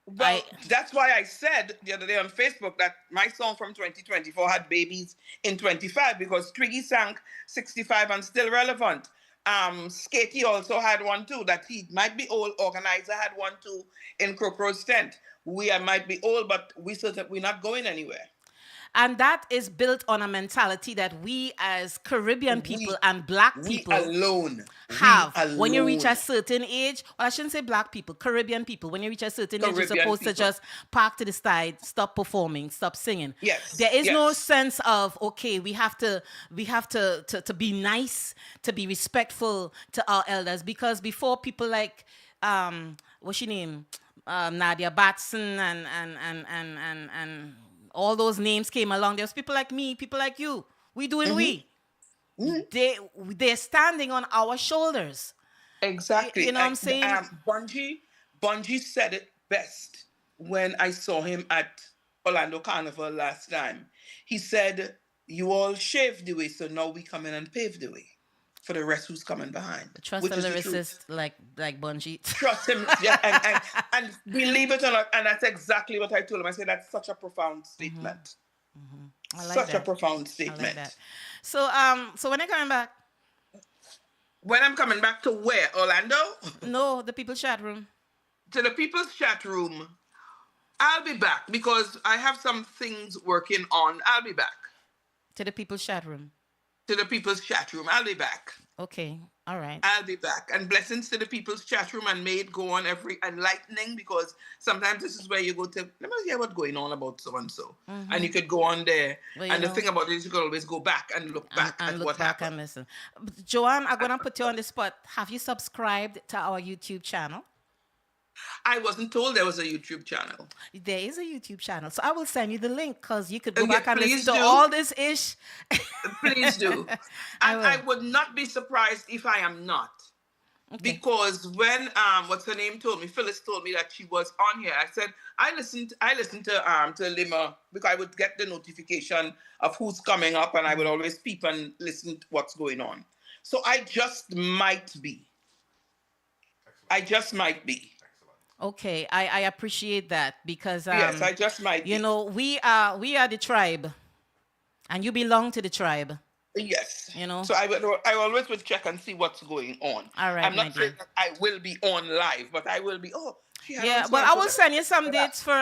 Well, that's why I said the other day on Facebook that my song from 2024 had babies in 25 because Twiggy sang 65 and still relevant. Skatey also had one too that he might be old. Organizer had one too in Crocro's tent. We might be old, but we're not going anywhere. And that is built on a mentality that we as Caribbean people and black people have. When you reach a certain age, well, I shouldn't say black people, Caribbean people, when you reach a certain age, you're supposed to just park to the side, stop performing, stop singing. Yes. There is no sense of, okay, we have to be nice, to be respectful to our elders, because before people like, what's your name? Nadia Batson and all those names came along. There was people like me, people like you. We doing we. They're standing on our shoulders. Exactly. You know what I'm saying? Bungie said it best when I saw him at Orlando Carnival last time. He said, "You all shaved the way, so now we come in and pave the way for the rest who's coming behind." Trust a lyricist like Bungie. Trust him, yeah, and believe it or not, and that's exactly what I told him. I said that's such a profound statement. I like Such that. a profound I statement. like that. So when are you coming back? When I'm coming back to where? Orlando? No, the people's chat room. To the people's chat room. I'll be back because I have some things working on. I'll be back. To the people's chat room. To the people's chat room. I'll be back. Okay. All right. I'll be back. And blessings to the people's chat room, and may it go on every enlightening, because sometimes this is where you go to, let me hear what's going on about so-and-so. And you could go on there. Well, and the thing about it is you could always go back and look back and at look what back happened. and listen. Joanne, I'm going to put you on the spot. Have you subscribed to our YouTube channel? I wasn't told there was a YouTube channel. There is a YouTube channel. So I will send you the link because you could go Yeah, back and please listen to do. all this ish. Please do. And I would not be surprised if I am not. Okay. Because when what's her name told me, Phyllis told me that she was on here, I said I listened to Lima because I would get the notification of who's coming up, and I would always peep and listen to what's going on. So I just might be. Okay, I appreciate that because yes, I just might. You know, we are the tribe, and you belong to the tribe. Yes. You know. So I always would check and see what's going on. All right, I'm my not dear. saying that I will be on live, but I will be. Oh, yeah. But I will send you some dates for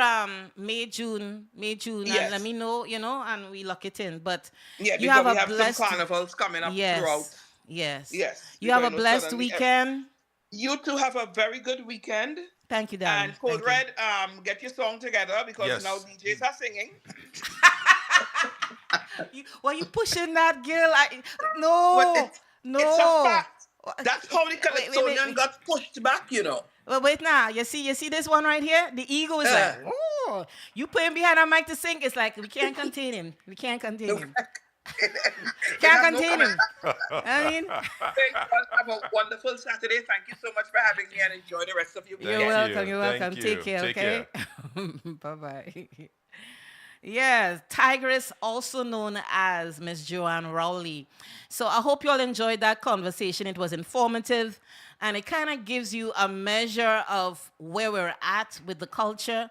May, June, and let me know. You know, and we lock it in. But yeah, you because have we have blessed some carnivals coming up throughout. Yes. because You have a no blessed suddenly weekend. You two have a very good weekend. Thank you, darling. And Code Red, get your song together because Yes. now DJs are singing. Why you pushing that girl? No. It's a fact. That's how the Calypsonian wait. got pushed back, you know. Well, wait now. You see this one right here? The ego is like, oh, you put him behind a mic to sing. It's like, we can't contain him. Can't contain him. I mean, have a wonderful Saturday. Thank you so much for having me, and enjoy the rest of your weekend. You're welcome. Take care, okay? Bye-bye. Yes, Tigress, also known as Miss Joanne Rowley. So I hope you all enjoyed that conversation. It was informative, and it kind of gives you a measure of where we're at with the culture.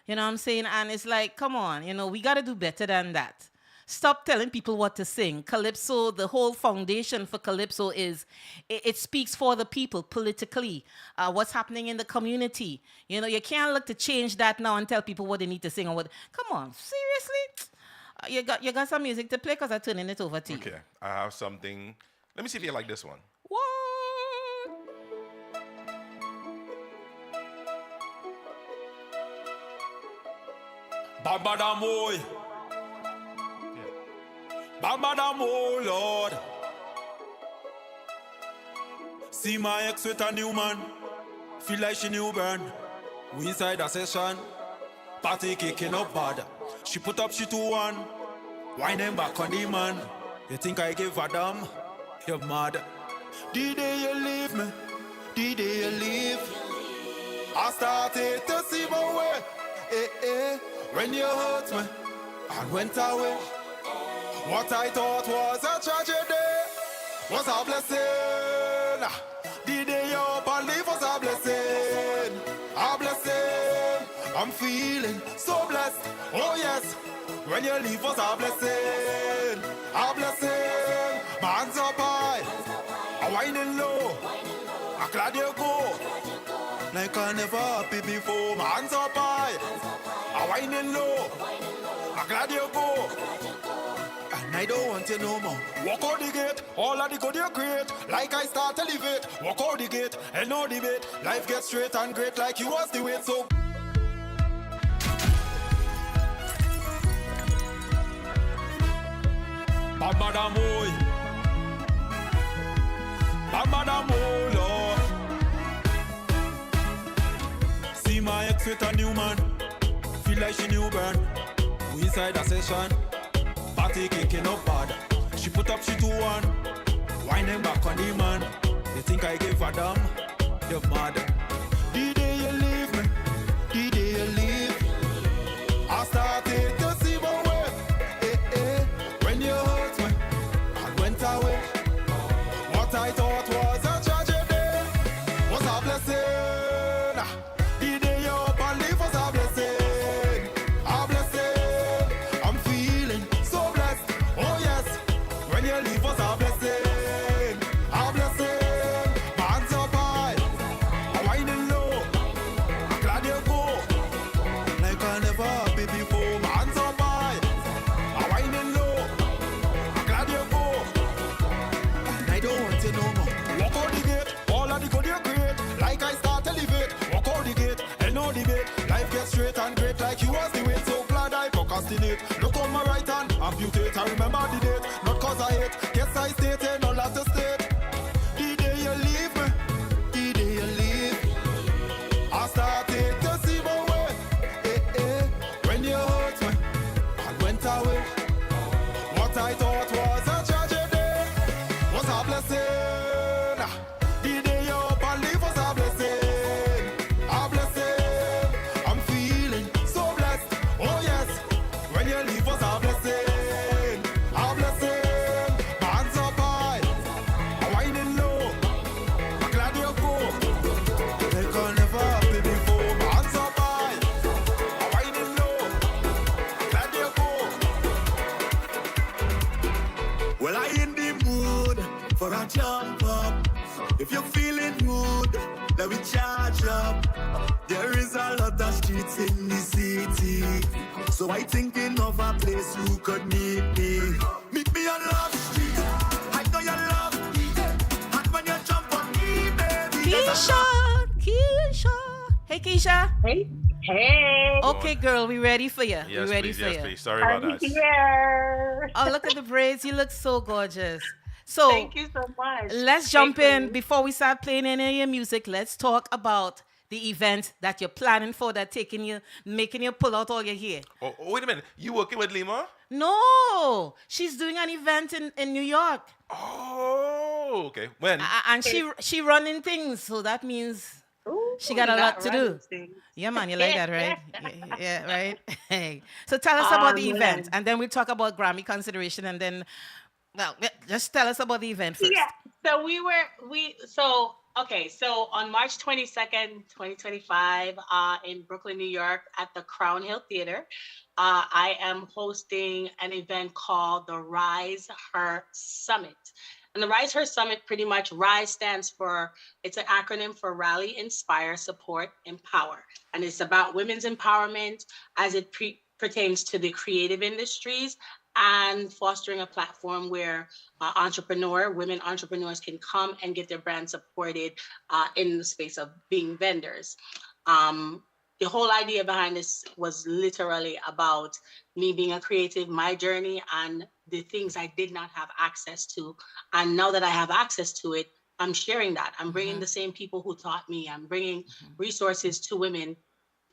You know what I'm saying? And it's like, come on, we got to do better than that. Stop telling people what to sing. Calypso, the whole foundation for Calypso is it speaks for the people politically. What's happening in the community. You can't look to change that now and tell people what they need to sing or what. Come on, seriously? You got some music to play because I'm turning it over to you. Okay, I have something. Let me see if you like this one. What? Babadamoy. Babadamoy, Lord. See my ex with a new man. Feel like she new burn. We inside a session. Party kicking up bad. She put up she 2-1. Whining back on the man. You think I give a damn? You're mad. The day you leave me, the day you leave, I started to see my way. When you hurt me and went away, what I thought was a tragedy was a blessing. The day you up and leave was a blessing. A blessing. I'm feeling so blessed. Oh yes. When you leave was a blessing. A blessing. My hands up high. I'm whining low. I'm glad you go. Like I never happy before. My hands up high. I'm whining low. I'm glad you go. And I don't want you no more. Walk out the gate, all of the good you create. Like I start to elevate. Walk out the gate, and no debate. Life gets straight and great like you was the weight. So Babadamoy, Babadamoy, Lord. See my ex Relax with a new man. Feel like she newborn. We inside a session. Party kicking up bad. She put up, she 2-1. Winding back on the man. You think I give a damn? You're mad. The day you leave me, the day you leave, I started to see my way. When you hurt me, I went away. What I thought was a tragedy was a blessing. The day you up and leave was a blessing. A blessing. I'm feeling so blessed. Oh yes, when you leave was a blessing. A blessing. My hands up high, I'm winding low. I'm glad you go. Like I never happy before. My hands up high, I'm winding low. I'm glad you go. And I don't want to know more. Walk out the gate, all of the good you create. Like I start to elevate. Walk out the gate, and no debate. Life gets straight and great like you was the way. So glad I procrastinate. Look on my right hand, amputate. I remember the date, not cause I hate. Guess I stated, not love to state. The day you leave me, the day you leave, I started to see my way. When you hurt me, I went away. What I thought was a tragedy was a blessing. The day you up and leave was a blessing. A blessing. I'm feeling so blessed. Oh yes, when you leave was a blessing. A blessing. My hands up high, I'm winding low. I'm glad you go. Like I never happy before. My hands up high, I'm winding low. I'm glad you go. Well, I in the mood for a jump up. If you're feeling good, let me charge up. There is a lot of streets in the city, so I thinking of a place you could meet me. Meet me on Love Street. I know you love me, and when you jump on me, baby. Keisha. Hey, Keisha. Hey. Okay, girl, we ready for you. Yes, we ready please, for yes, you. please. Sorry about that. Here. Oh, look at the braids. You look so gorgeous. So Thank you so much. let's jump in before we start playing any of your music. Let's talk about the event that you're planning for that making you pull out all your hair. Oh, wait a minute. You working with Lima? No, she's doing an event in New York. Oh, okay. When? And she running things, so that means she got a lot to do. Yeah, man, you like that, right? Yeah, right. Hey. So tell us about the event, and then we'll talk about Grammy consideration, and then, well, just tell us about the event first. Yeah. So so on March 22nd, 2025, in Brooklyn, New York, at the Crown Hill Theater, I am hosting an event called the Rise Her Summit. And the Rise Her Summit, pretty much, RISE stands for, it's an acronym for Rally, Inspire, Support, Empower. And it's about women's empowerment as it pertains to the creative industries and fostering a platform where women entrepreneurs can come and get their brand supported in the space of being vendors. The whole idea behind this was literally about me being a creative, my journey, and the things I did not have access to. And now that I have access to it, I'm sharing that. I'm bringing the same people who taught me. I'm bringing resources to women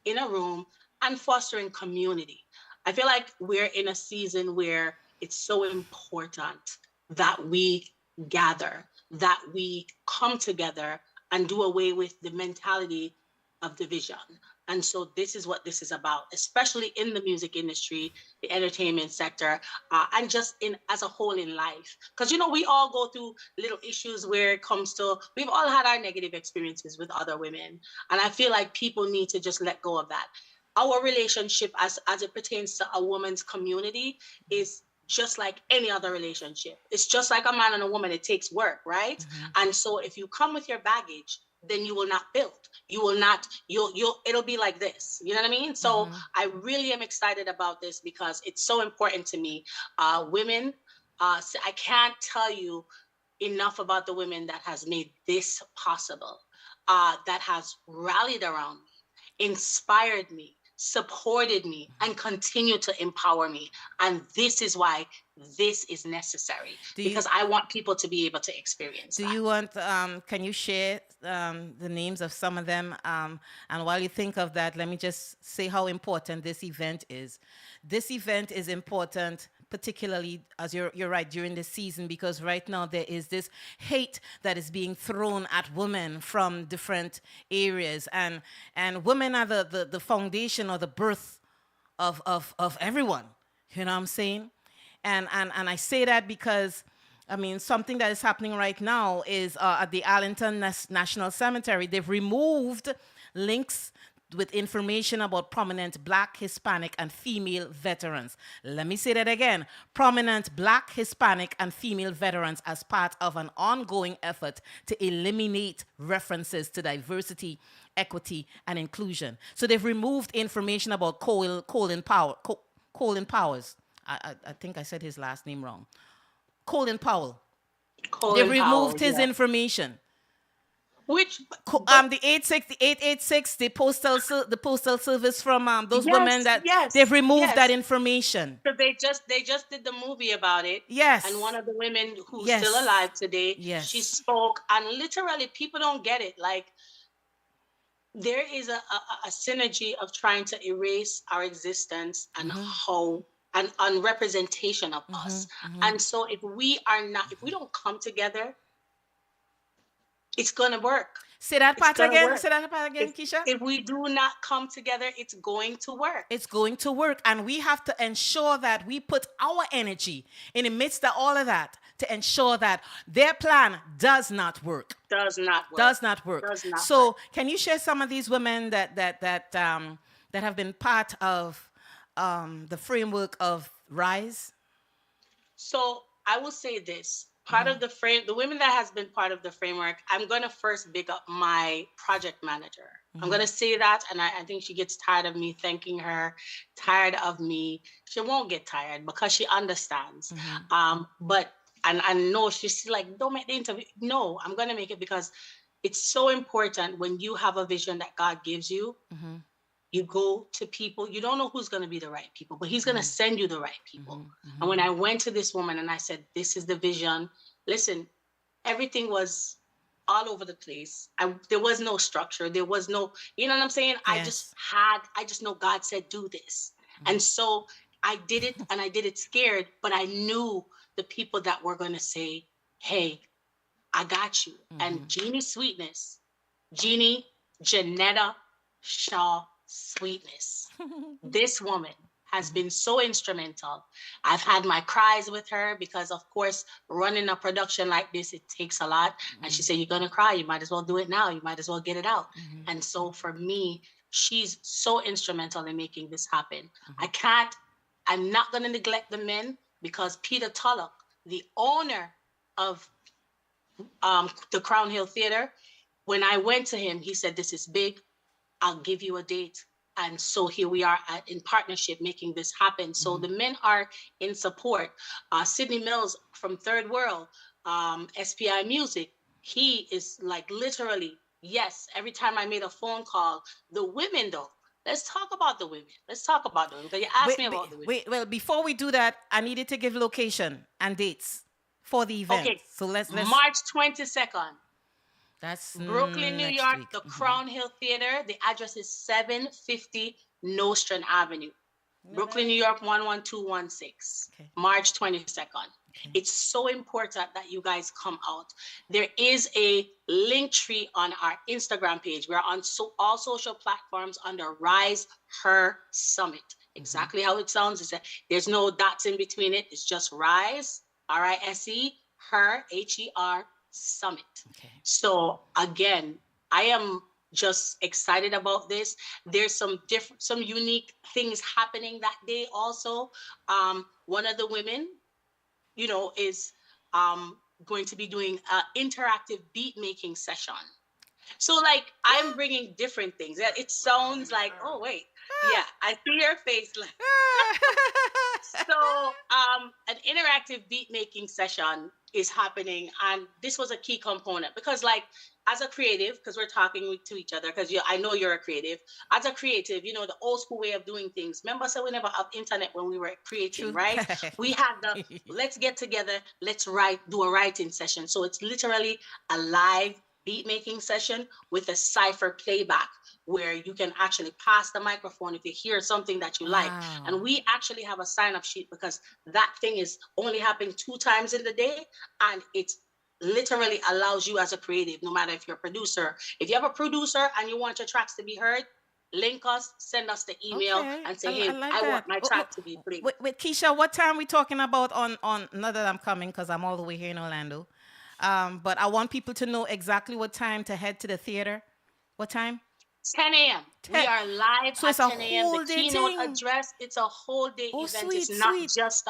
in a room and fostering community. I feel like we're in a season where it's so important that we gather, that we come together and do away with the mentality of division. And so this is what this is about, especially in the music industry, the entertainment sector, and just as a whole in life. Because, we all go through little issues where it comes to, we've all had our negative experiences with other women. And I feel like people need to just let go of that. Our relationship as it pertains to a woman's community is just like any other relationship. It's just like a man and a woman. It takes work, right? And so if you come with your baggage, then you will not build. You will not, it'll be like this. You know what I mean? So I really am excited about this because it's so important to me. Women, I can't tell you enough about the women that has made this possible, that has rallied around me, inspired me, supported me, and continue to empower me. And this is why this is necessary, because I want people to be able to experience that. You want, can you share the names of some of them. And while you think of that, let me just say how important this event is. This event is important, particularly, as you're right, during the season, because right now there is this hate that is being thrown at women from different areas. And women are the foundation or the birth of everyone. You know what I'm saying? And I say that because, I mean, something that is happening right now is at the Arlington National Cemetery, they've removed links with information about prominent Black, Hispanic, and female veterans. Let me say that again. Prominent Black, Hispanic, and female veterans as part of an ongoing effort to eliminate references to diversity, equity, and inclusion. So they've removed information about Colin Powers. I think I said his last name wrong. Colin Powell. They removed his information. Which the 886, the postal service from those women that they've removed that information. So they just did the movie about it. Yes. And one of the women who's still alive today, she spoke, and literally people don't get it. Like, there is a synergy of trying to erase our existence and how and representation of us. And so if we don't come together, it's gonna work. Say that part again. Say that part again, Keisha. If we do not come together, it's going to work. It's going to work, and we have to ensure that we put our energy in the midst of all of that to ensure that their plan does not work. Does not work. So, can you share some of these women that have been part of the framework of Rise? So I will say this. Part of the women that has been part of the framework, I'm going to first big up my project manager. I'm going to say that, and I think she gets tired of me thanking her, tired of me. She won't get tired because she understands. But I know she's like, don't make the interview. No, I'm going to make it because it's so important when you have a vision that God gives you. You go to people, you don't know who's going to be the right people, but he's going to send you the right people. And when I went to this woman and I said, this is the vision, listen, everything was all over the place. There was no structure. There was no, you know what I'm saying? Yes. I just know God said, do this. And so I did it, and I did it scared, but I knew the people that were going to say, hey, I got you. And Janetta Shaw Sweetness. This woman has been so instrumental. I've had my cries with her because, of course, running a production like this, it takes a lot. And she said, you're going to cry. You might as well do it now. You might as well get it out. And so for me, she's so instrumental in making this happen. I'm not going to neglect the men, because Peter Tulloch, the owner of the Crown Hill Theater, when I went to him, he said, this is big. I'll give you a date. And so here we are in partnership making this happen. So the men are in support. Sydney Mills from Third World, SPI Music, he is like literally, yes, every time I made a phone call. The women though, let's talk about the women. Because you asked me about the women. Well, before we do that, I needed to give location and dates for the event. Okay, so let's March 22nd. That's Brooklyn, New York, the Crown Hill Theater. The address is 750 Nostrand Avenue. Brooklyn, New York, 11216. Okay. March 22nd. Okay. It's so important that you guys come out. There is a link tree on our Instagram page. We're on all social platforms under Rise Her Summit. Exactly how it sounds. There's no dots in between it. It's just Rise, RISE, Her, HER, Summit. Okay. So again, I am just excited about this. There's some unique things happening that day also. One of the women, is going to be doing an interactive beat making session. So like I'm bringing different things. It sounds like, oh wait, yeah, I see your face. So an interactive beat making session is happening, and this was a key component because like as a creative, because we're talking to each other, because I know you're a creative. As a creative, the old school way of doing things. Remember, so we never have internet when we were creating, right? We had let's get together, let's do a writing session. So it's literally a live beat making session with a cipher playback where you can actually pass the microphone if you hear something that you like. And we actually have a sign-up sheet because that thing is only happening 2 times in the day, and it literally allows you as a creative, no matter if you're a producer, if you have a producer and you want your tracks to be heard, link us, send us the email, and say, hey, I want my track to be played. With Keisha, what time we talking about on not that I'm coming because I'm all the way here in Orlando, but I want people to know exactly what time to head to the theater. What time? 10 a.m. We are live so at it's a 10 a.m. whole The day keynote thing. address, it's a whole day event. Sweet, it's not sweet. just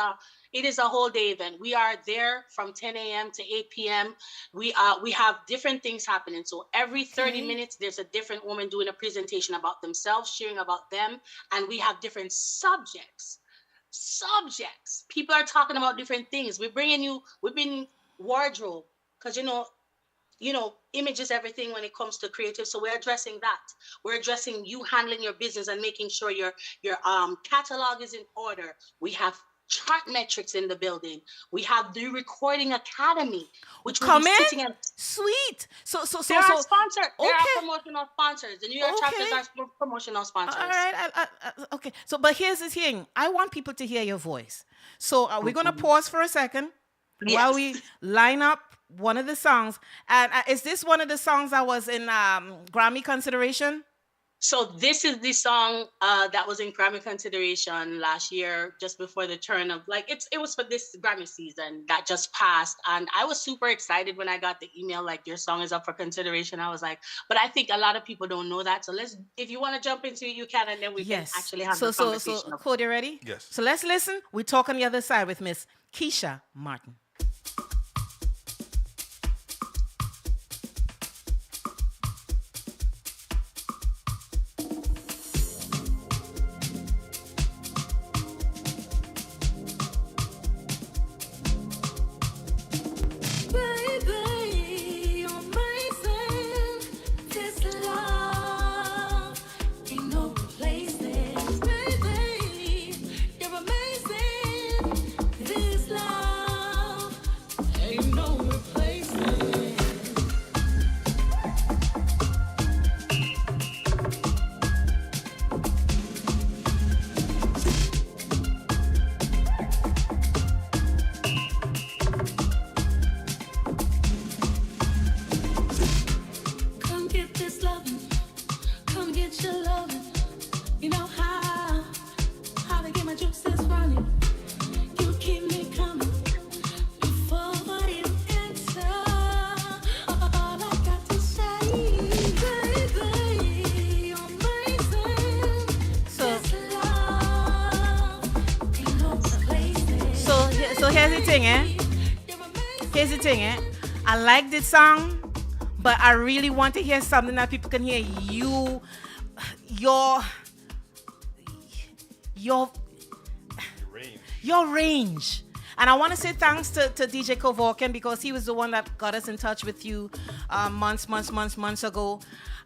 it is a whole day event. We are there from 10 a.m. to 8 p.m. We have different things happening. So every 30 minutes, there's a different woman doing a presentation about themselves, sharing about them. And we have different subjects. People are talking about different things. We've been wardrobe, because image is everything when it comes to creative. So we're addressing that. We're addressing you handling your business and making sure your catalog is in order. We have chart metrics in the building. We have the Recording Academy, which will be sitting at sweet. So there are sponsors. There are promotional sponsors. The New York chapters are promotional sponsors. All right. Okay. So, but here's the thing. I want people to hear your voice. So we're gonna pause for a second while we line up one of the songs. And is this one of the songs that was in Grammy consideration? So this is the song that was in Grammy consideration last year, just before the turn of it was for this Grammy season that just passed. And I was super excited when I got the email, like, your song is up for consideration. I was like, but I think a lot of people don't know that. So if you want to jump into it, you can, and then we can actually have the conversation. So Cody, ready? Yes. So let's listen. We talk on the other side with Miss Keisha Martin. Here's the thing, I like this song, but I really want to hear something that people can hear your range. And I want to say thanks to DJ Kovorkin, because he was the one that got us in touch with you months ago.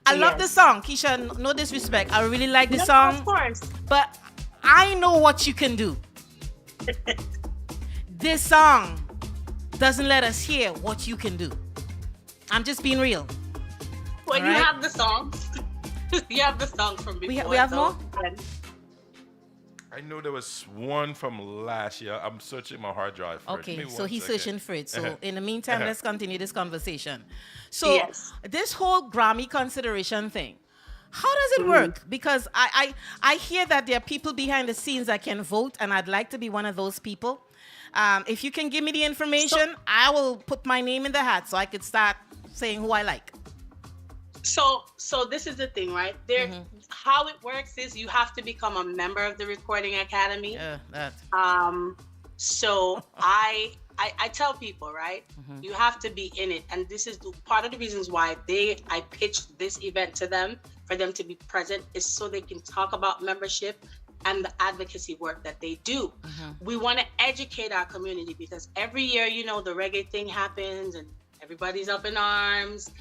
I love the song, Keisha. No disrespect, I really like the song. Of course. But I know what you can do. This song doesn't let us hear what you can do. I'm just being real. Well, you have the song. You have the song from before. We have more? I know there was one from last year. I'm searching my hard drive for it. Okay, so he's searching for it. So in the meantime, let's continue this conversation. So this whole Grammy consideration thing, how does it work? Because I hear that there are people behind the scenes that can vote, and I'd like to be one of those people. If you can give me the information, I will put my name in the hat so I could start saying who I like. So this is the thing, right? How it works is you have to become a member of the Recording Academy. So I tell people, right? You have to be in it, and this is part of the reasons why I pitched this event to them, for them to be present, is so they can talk about membership and the advocacy work that they do. We want to educate our community, because every year, the reggae thing happens and everybody's up in arms.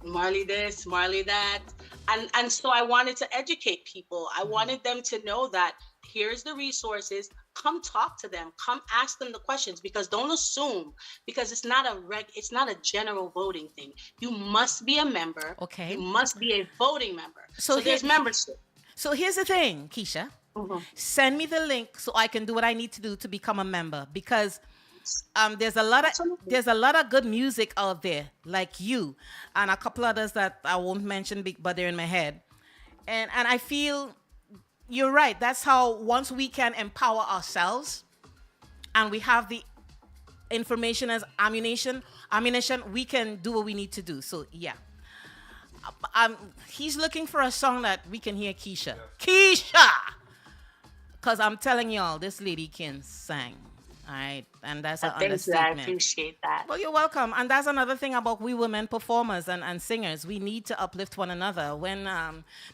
Marley this, Marley that. And so I wanted to educate people. I wanted them to know that here's the resources. come talk to them, come ask them the questions, because don't assume, because it's not a general voting thing. You must be a member. Okay. You must be a voting member. So there's membership. So here's the thing, Keisha. Send me the link so I can do what I need to do to become a member, because there's a lot of good music out there, like you and a couple others that I won't mention, but they're in my head. And I feel you're right. That's how, once we can empower ourselves and we have the information as ammunition, we can do what we need to do. So yeah. He's looking for a song that we can hear Keisha. Keisha! Because I'm telling y'all, this lady can sing. All right, and that's an understatement. I appreciate that. Well, you're welcome. And that's another thing about we women performers and singers. We need to uplift one another. When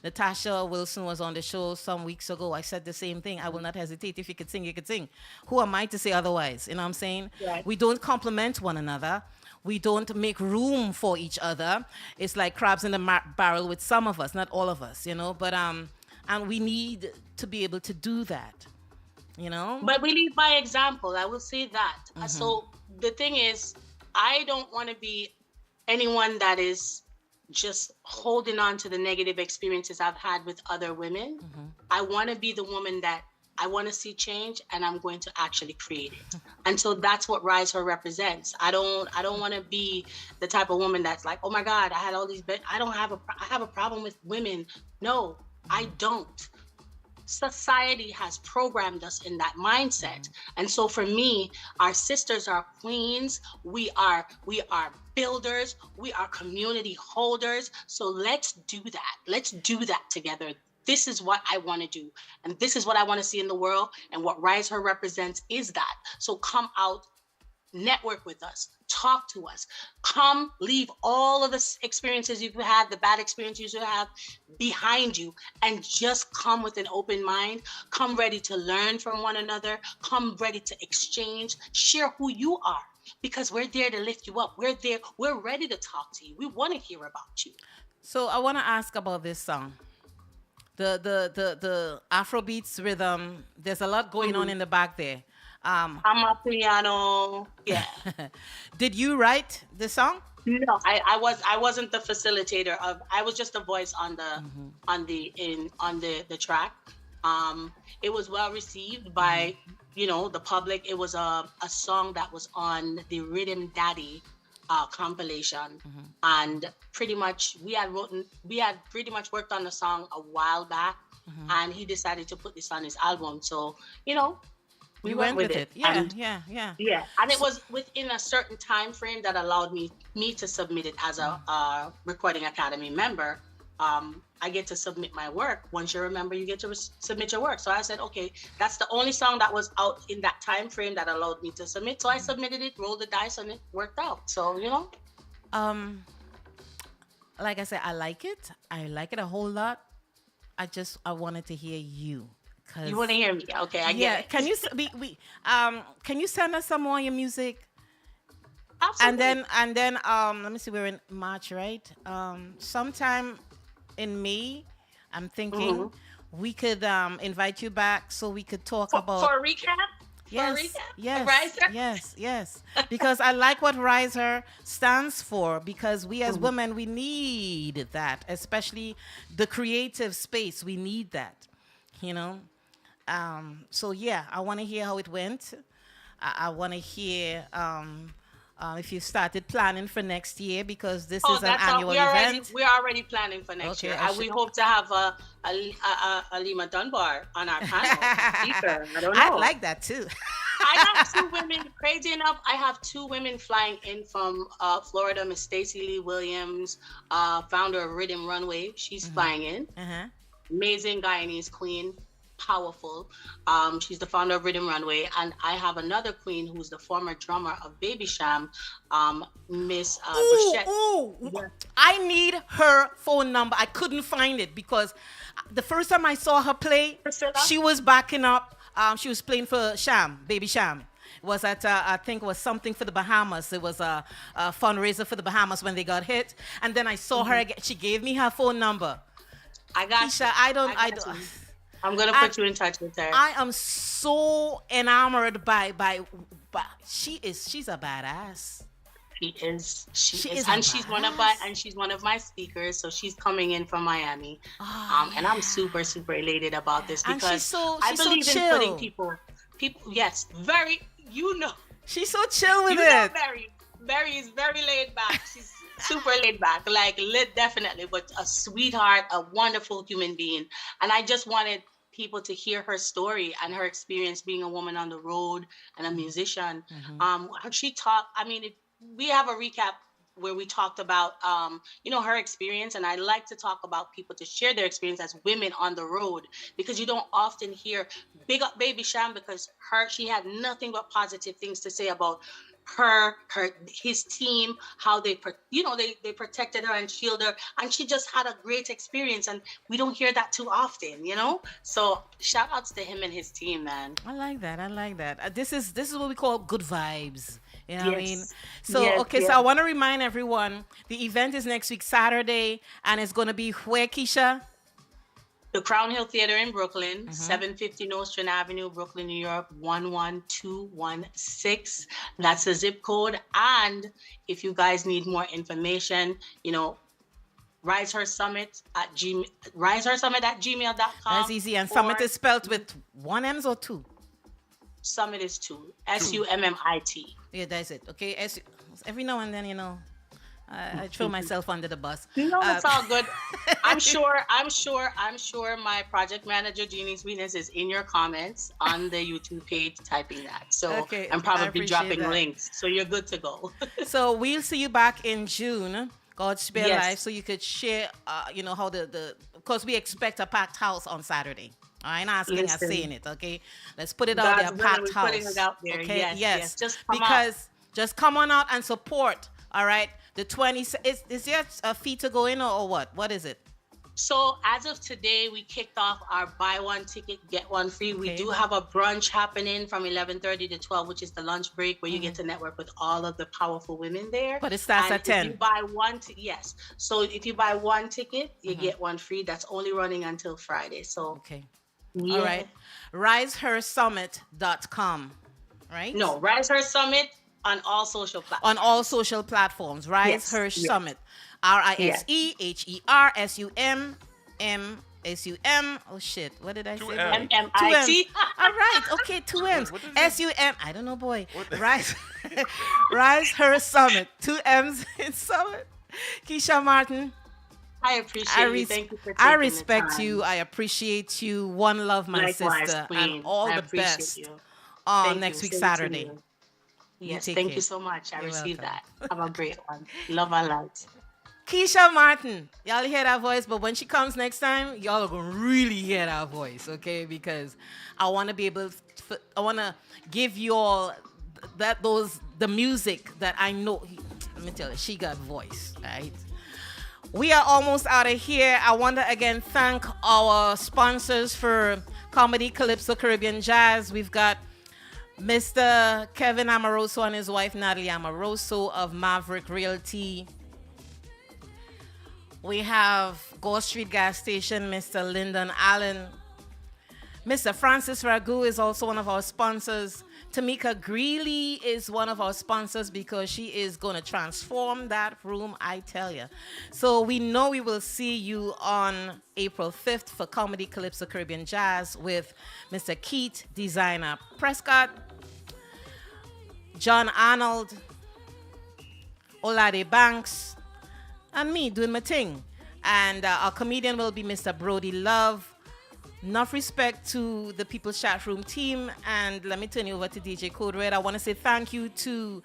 Natasha Wilson was on the show some weeks ago, I said the same thing. I will not hesitate. If you could sing, you could sing. Who am I to say otherwise? You know what I'm saying? Right. We don't compliment one another. We don't make room for each other. It's like crabs in the barrel with some of us, not all of us, you know. But and we need to be able to do that. You know? But we lead by example. I will say that. So the thing is, I don't want to be anyone that is just holding on to the negative experiences I've had with other women. I want to be the woman that I want to see change, and I'm going to actually create it. And so that's what Rise Her represents. I don't want to be the type of woman that's like, oh my God, I had all these, I have a problem with women. No, I don't. Society has programmed us in that mindset. And so for me, our sisters are queens. We are builders. We are community holders. So let's do that. Let's do that together. This is what I want to do. And this is what I want to see in the world. And what Rise Her represents is that. So come out, network with us, talk to us, come leave all of the experiences you've had, the bad experiences you have behind you, and just come with an open mind, come ready to learn from one another, come ready to exchange, share who you are, because we're there to lift you up. We're ready to talk to you. We want to hear about you. So I want to ask about this song. The Afrobeats rhythm, there's a lot going on in the back there. I'm a piano. Yeah. Did you write the song? No, I wasn't the facilitator of. I was just a voice on the track. It was well received by the public. It was a song that was on the Rhythm Daddy compilation, and pretty much we had pretty much worked on the song a while back, and he decided to put this on his album. So we went with it. Yeah. And it was within a certain time frame that allowed me to submit it as a Recording Academy member. I get to submit my work. Once you're a member, you get to submit your work. So I said, okay, that's the only song that was out in that time frame that allowed me to submit. So I submitted it, rolled the dice, and it worked out. So like I said, I like it. I like it a whole lot. I wanted to hear you. You want to hear me? Okay, I get it. Can you can you send us some more of your music? Absolutely. And then let me see, we're in March, right? Sometime in May, I'm thinking we could invite you back so we could talk about for a recap. Yes. Because I like what Rise Her stands for, because we as women, we need that, especially the creative space. We need that, So yeah, I want to hear how it went. I want to hear if you started planning for next year, because this is an annual event. We're already planning for next year. We hope to have Alima Dunbar on our panel. I don't know. I'd like that too. I have two women. Crazy enough, I have two women flying in from Florida. Miss Stacey Lee Williams, founder of Rhythm Runway. She's flying in. Amazing Guyanese queen. Powerful. She's the founder of Rhythm Runway, and I have another queen who's the former drummer of Baby Sham, Miss Brichette. I need her phone number. I couldn't find it because the first time I saw her play, she was backing up. She was playing for Sham, Baby Sham. It was at I think it was something for the Bahamas. It was a fundraiser for the Bahamas when they got hit, and then I saw her again. She gave me her phone number. I got Keisha, you. I'm gonna put you in touch with her. I am so enamored by she's a badass. She is. She is, a and she's one of my speakers. So she's coming in from Miami, and I'm super elated about this because I believe in putting people. Yes, very. She's so chill with it. Barry is very laid back. She's super laid back, definitely, but a sweetheart, a wonderful human being. And I just wanted people to hear her story and her experience being a woman on the road and a musician. She talked. I mean, we have a recap where we talked about, her experience. And I like to talk about people to share their experience as women on the road, because you don't often hear big up Baby Sham, because she had nothing but positive things to say about his team, how they protected her and shielded her, and she just had a great experience, and we don't hear that too often, So shout outs to him and his team, man. I like that. This is what we call good vibes. You know what I mean? So, Yes. So I want to remind everyone, the event is next week, Saturday, and it's going to be where, Keisha? The Crown Hill Theater in Brooklyn, 750 Nostrand Avenue, Brooklyn, New York, 11216. That's the zip code. And if you guys need more information, Rise Her Summit at gmail.com. That's easy. And Summit is spelled with one M or two? Summit is two. SUMMIT. Yeah, that's it. Okay. Every now and then, I throw myself under the bus. No, it's all good. I'm sure my project manager, Jeannie Sweetness, is in your comments on the YouTube page typing that. So I'm probably dropping links. So you're good to go. So we'll see you back in June. God's Spare Life. So you could share, how because we expect a packed house on Saturday. I'm not asking, I'm saying it, okay? Let's put it out there, packed house. Putting it out there. Okay? Yes. Just come on out and support, all right? The 20, is there a fee to go in or what? What is it? So as of today, we kicked off our buy one ticket, get one free. We do have a brunch happening from 11:30 to 12, which is the lunch break, where you get to network with all of the powerful women there. But it starts at 10. If you buy yes. So if you buy one ticket, you get one free. That's only running until Friday. So all right. RiseHerSummit.com, right? No, Rise Her Summit on all social platforms. On all social platforms. Rise Her Summit. RISEHERSUMMSUM. Oh shit! What did I say? MMIT. All right. Okay. 2 M's. SUM. I don't know, boy. Rise Her Summit. 2 M's in Summit. Keisha Martin. I appreciate you. Thank you for taking I respect the time. you. I appreciate you. One love, my Likewise, sister, Queen. and all I the appreciate best you. on next week, Same to Saturday. you. Yes, take thank care. you so much. I You're received welcome. that. Have a great one. Love and light. Keisha Martin, y'all hear that voice, but when she comes next time, y'all are gonna really hear that voice, okay? Because I want to be able, I want to give you all the music that I know. Let me tell you, she got voice, right? We are almost out of here. I want to again thank our sponsors for Comedy Calypso Caribbean Jazz. We've got Mr. Kevin Amoroso and his wife Natalie Amoroso of Maverick Realty. We have Gore Street Gas Station, Mr. Lyndon Allen. Mr. Francis Ragu is also one of our sponsors. Tamika Greeley is one of our sponsors because she is going to transform that room, I tell you. So we know we will see you on April 5th for Comedy Calypso Caribbean Jazz with Mr. Keith Designer Prescott, John Arnold, Olade Banks, and me doing my thing. And our comedian will be Mr. Brody Love. Enough respect to the People's Chat Room team. And let me turn you over to DJ Code Red. I want to say thank you to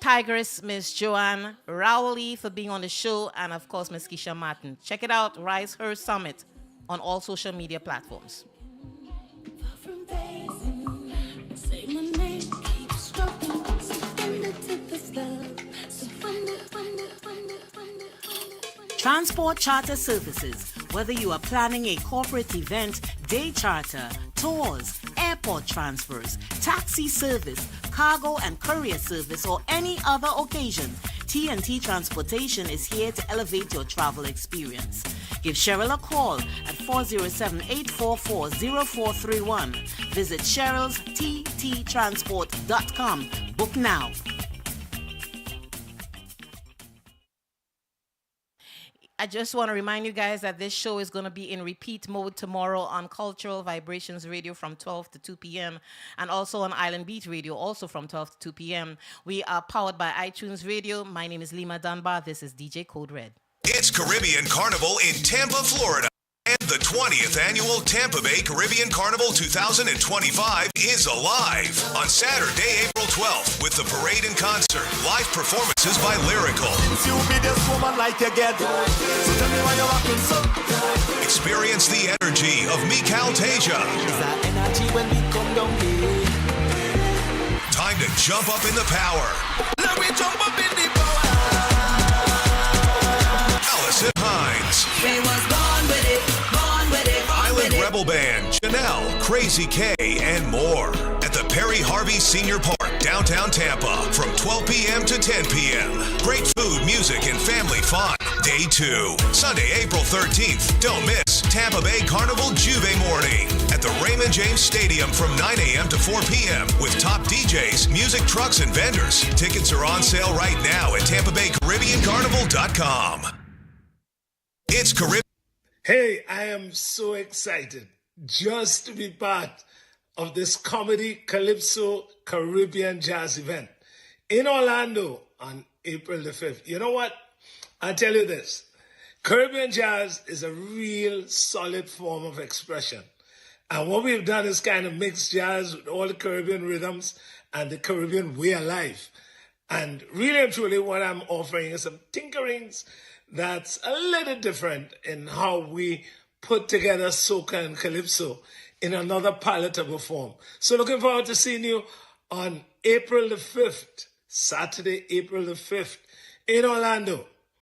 Tigress, Miss JOANNE, ROWLEY for being on the show, and of course, Miss Keisha Martin. Check it out, Rise Her Summit on all social media platforms. Transport Charter Services. Whether you are planning a corporate event, day charter, tours, airport transfers, taxi service, cargo and courier service, or any other occasion, T&T Transportation is here to elevate your travel experience. Give Cheryl a call at 8407-844-0431. Visit Cheryl's TTTransport.com. Book now. I just want to remind you guys that this show is going to be in repeat mode tomorrow on Cultural Vibrations Radio from 12 to 2 p.m. and also on Island Beat Radio also from 12 to 2 p.m. We are powered by iTunes Radio. My name is Lima Dunbar. This is DJ Code Red. It's Caribbean Carnival in Tampa, Florida. And the 20th annual Tampa Bay Caribbean Carnival 2025 is alive on Saturday, April 12th with the parade and concert, live performances by Lyrical. Experience the energy of Mikal Teja. Time to jump up in the power. Let me jump up in the power. Allison Hines. We was born with it, born with it. Island Rebel Band, Janelle, Crazy K, and more at the Perry Harvey Senior Park, downtown Tampa, from 12 p.m. to 10 p.m. Great food, music, and family fun. Day 2, Sunday, April 13th. Don't miss Tampa Bay Carnival Juve Morning at the Raymond James Stadium from 9 a.m. to 4 p.m. with top DJs, music trucks, and vendors. Tickets are on sale right now at TampaBayCaribbeanCarnival.com. It's Caribbean. Hey, I am so excited just to be part of this Comedy Calypso Caribbean Jazz event in Orlando on April the 5th. You know what? I'll tell you this. Caribbean Jazz is a real solid form of expression. And what we've done is kind of mix jazz with all the Caribbean rhythms and the Caribbean way of life. And really and truly what I'm offering is some tinkerings that's a little different in how we put together soca and calypso in another palatable form. So looking forward to seeing you on April the 5th, Saturday, April the 5th in Orlando.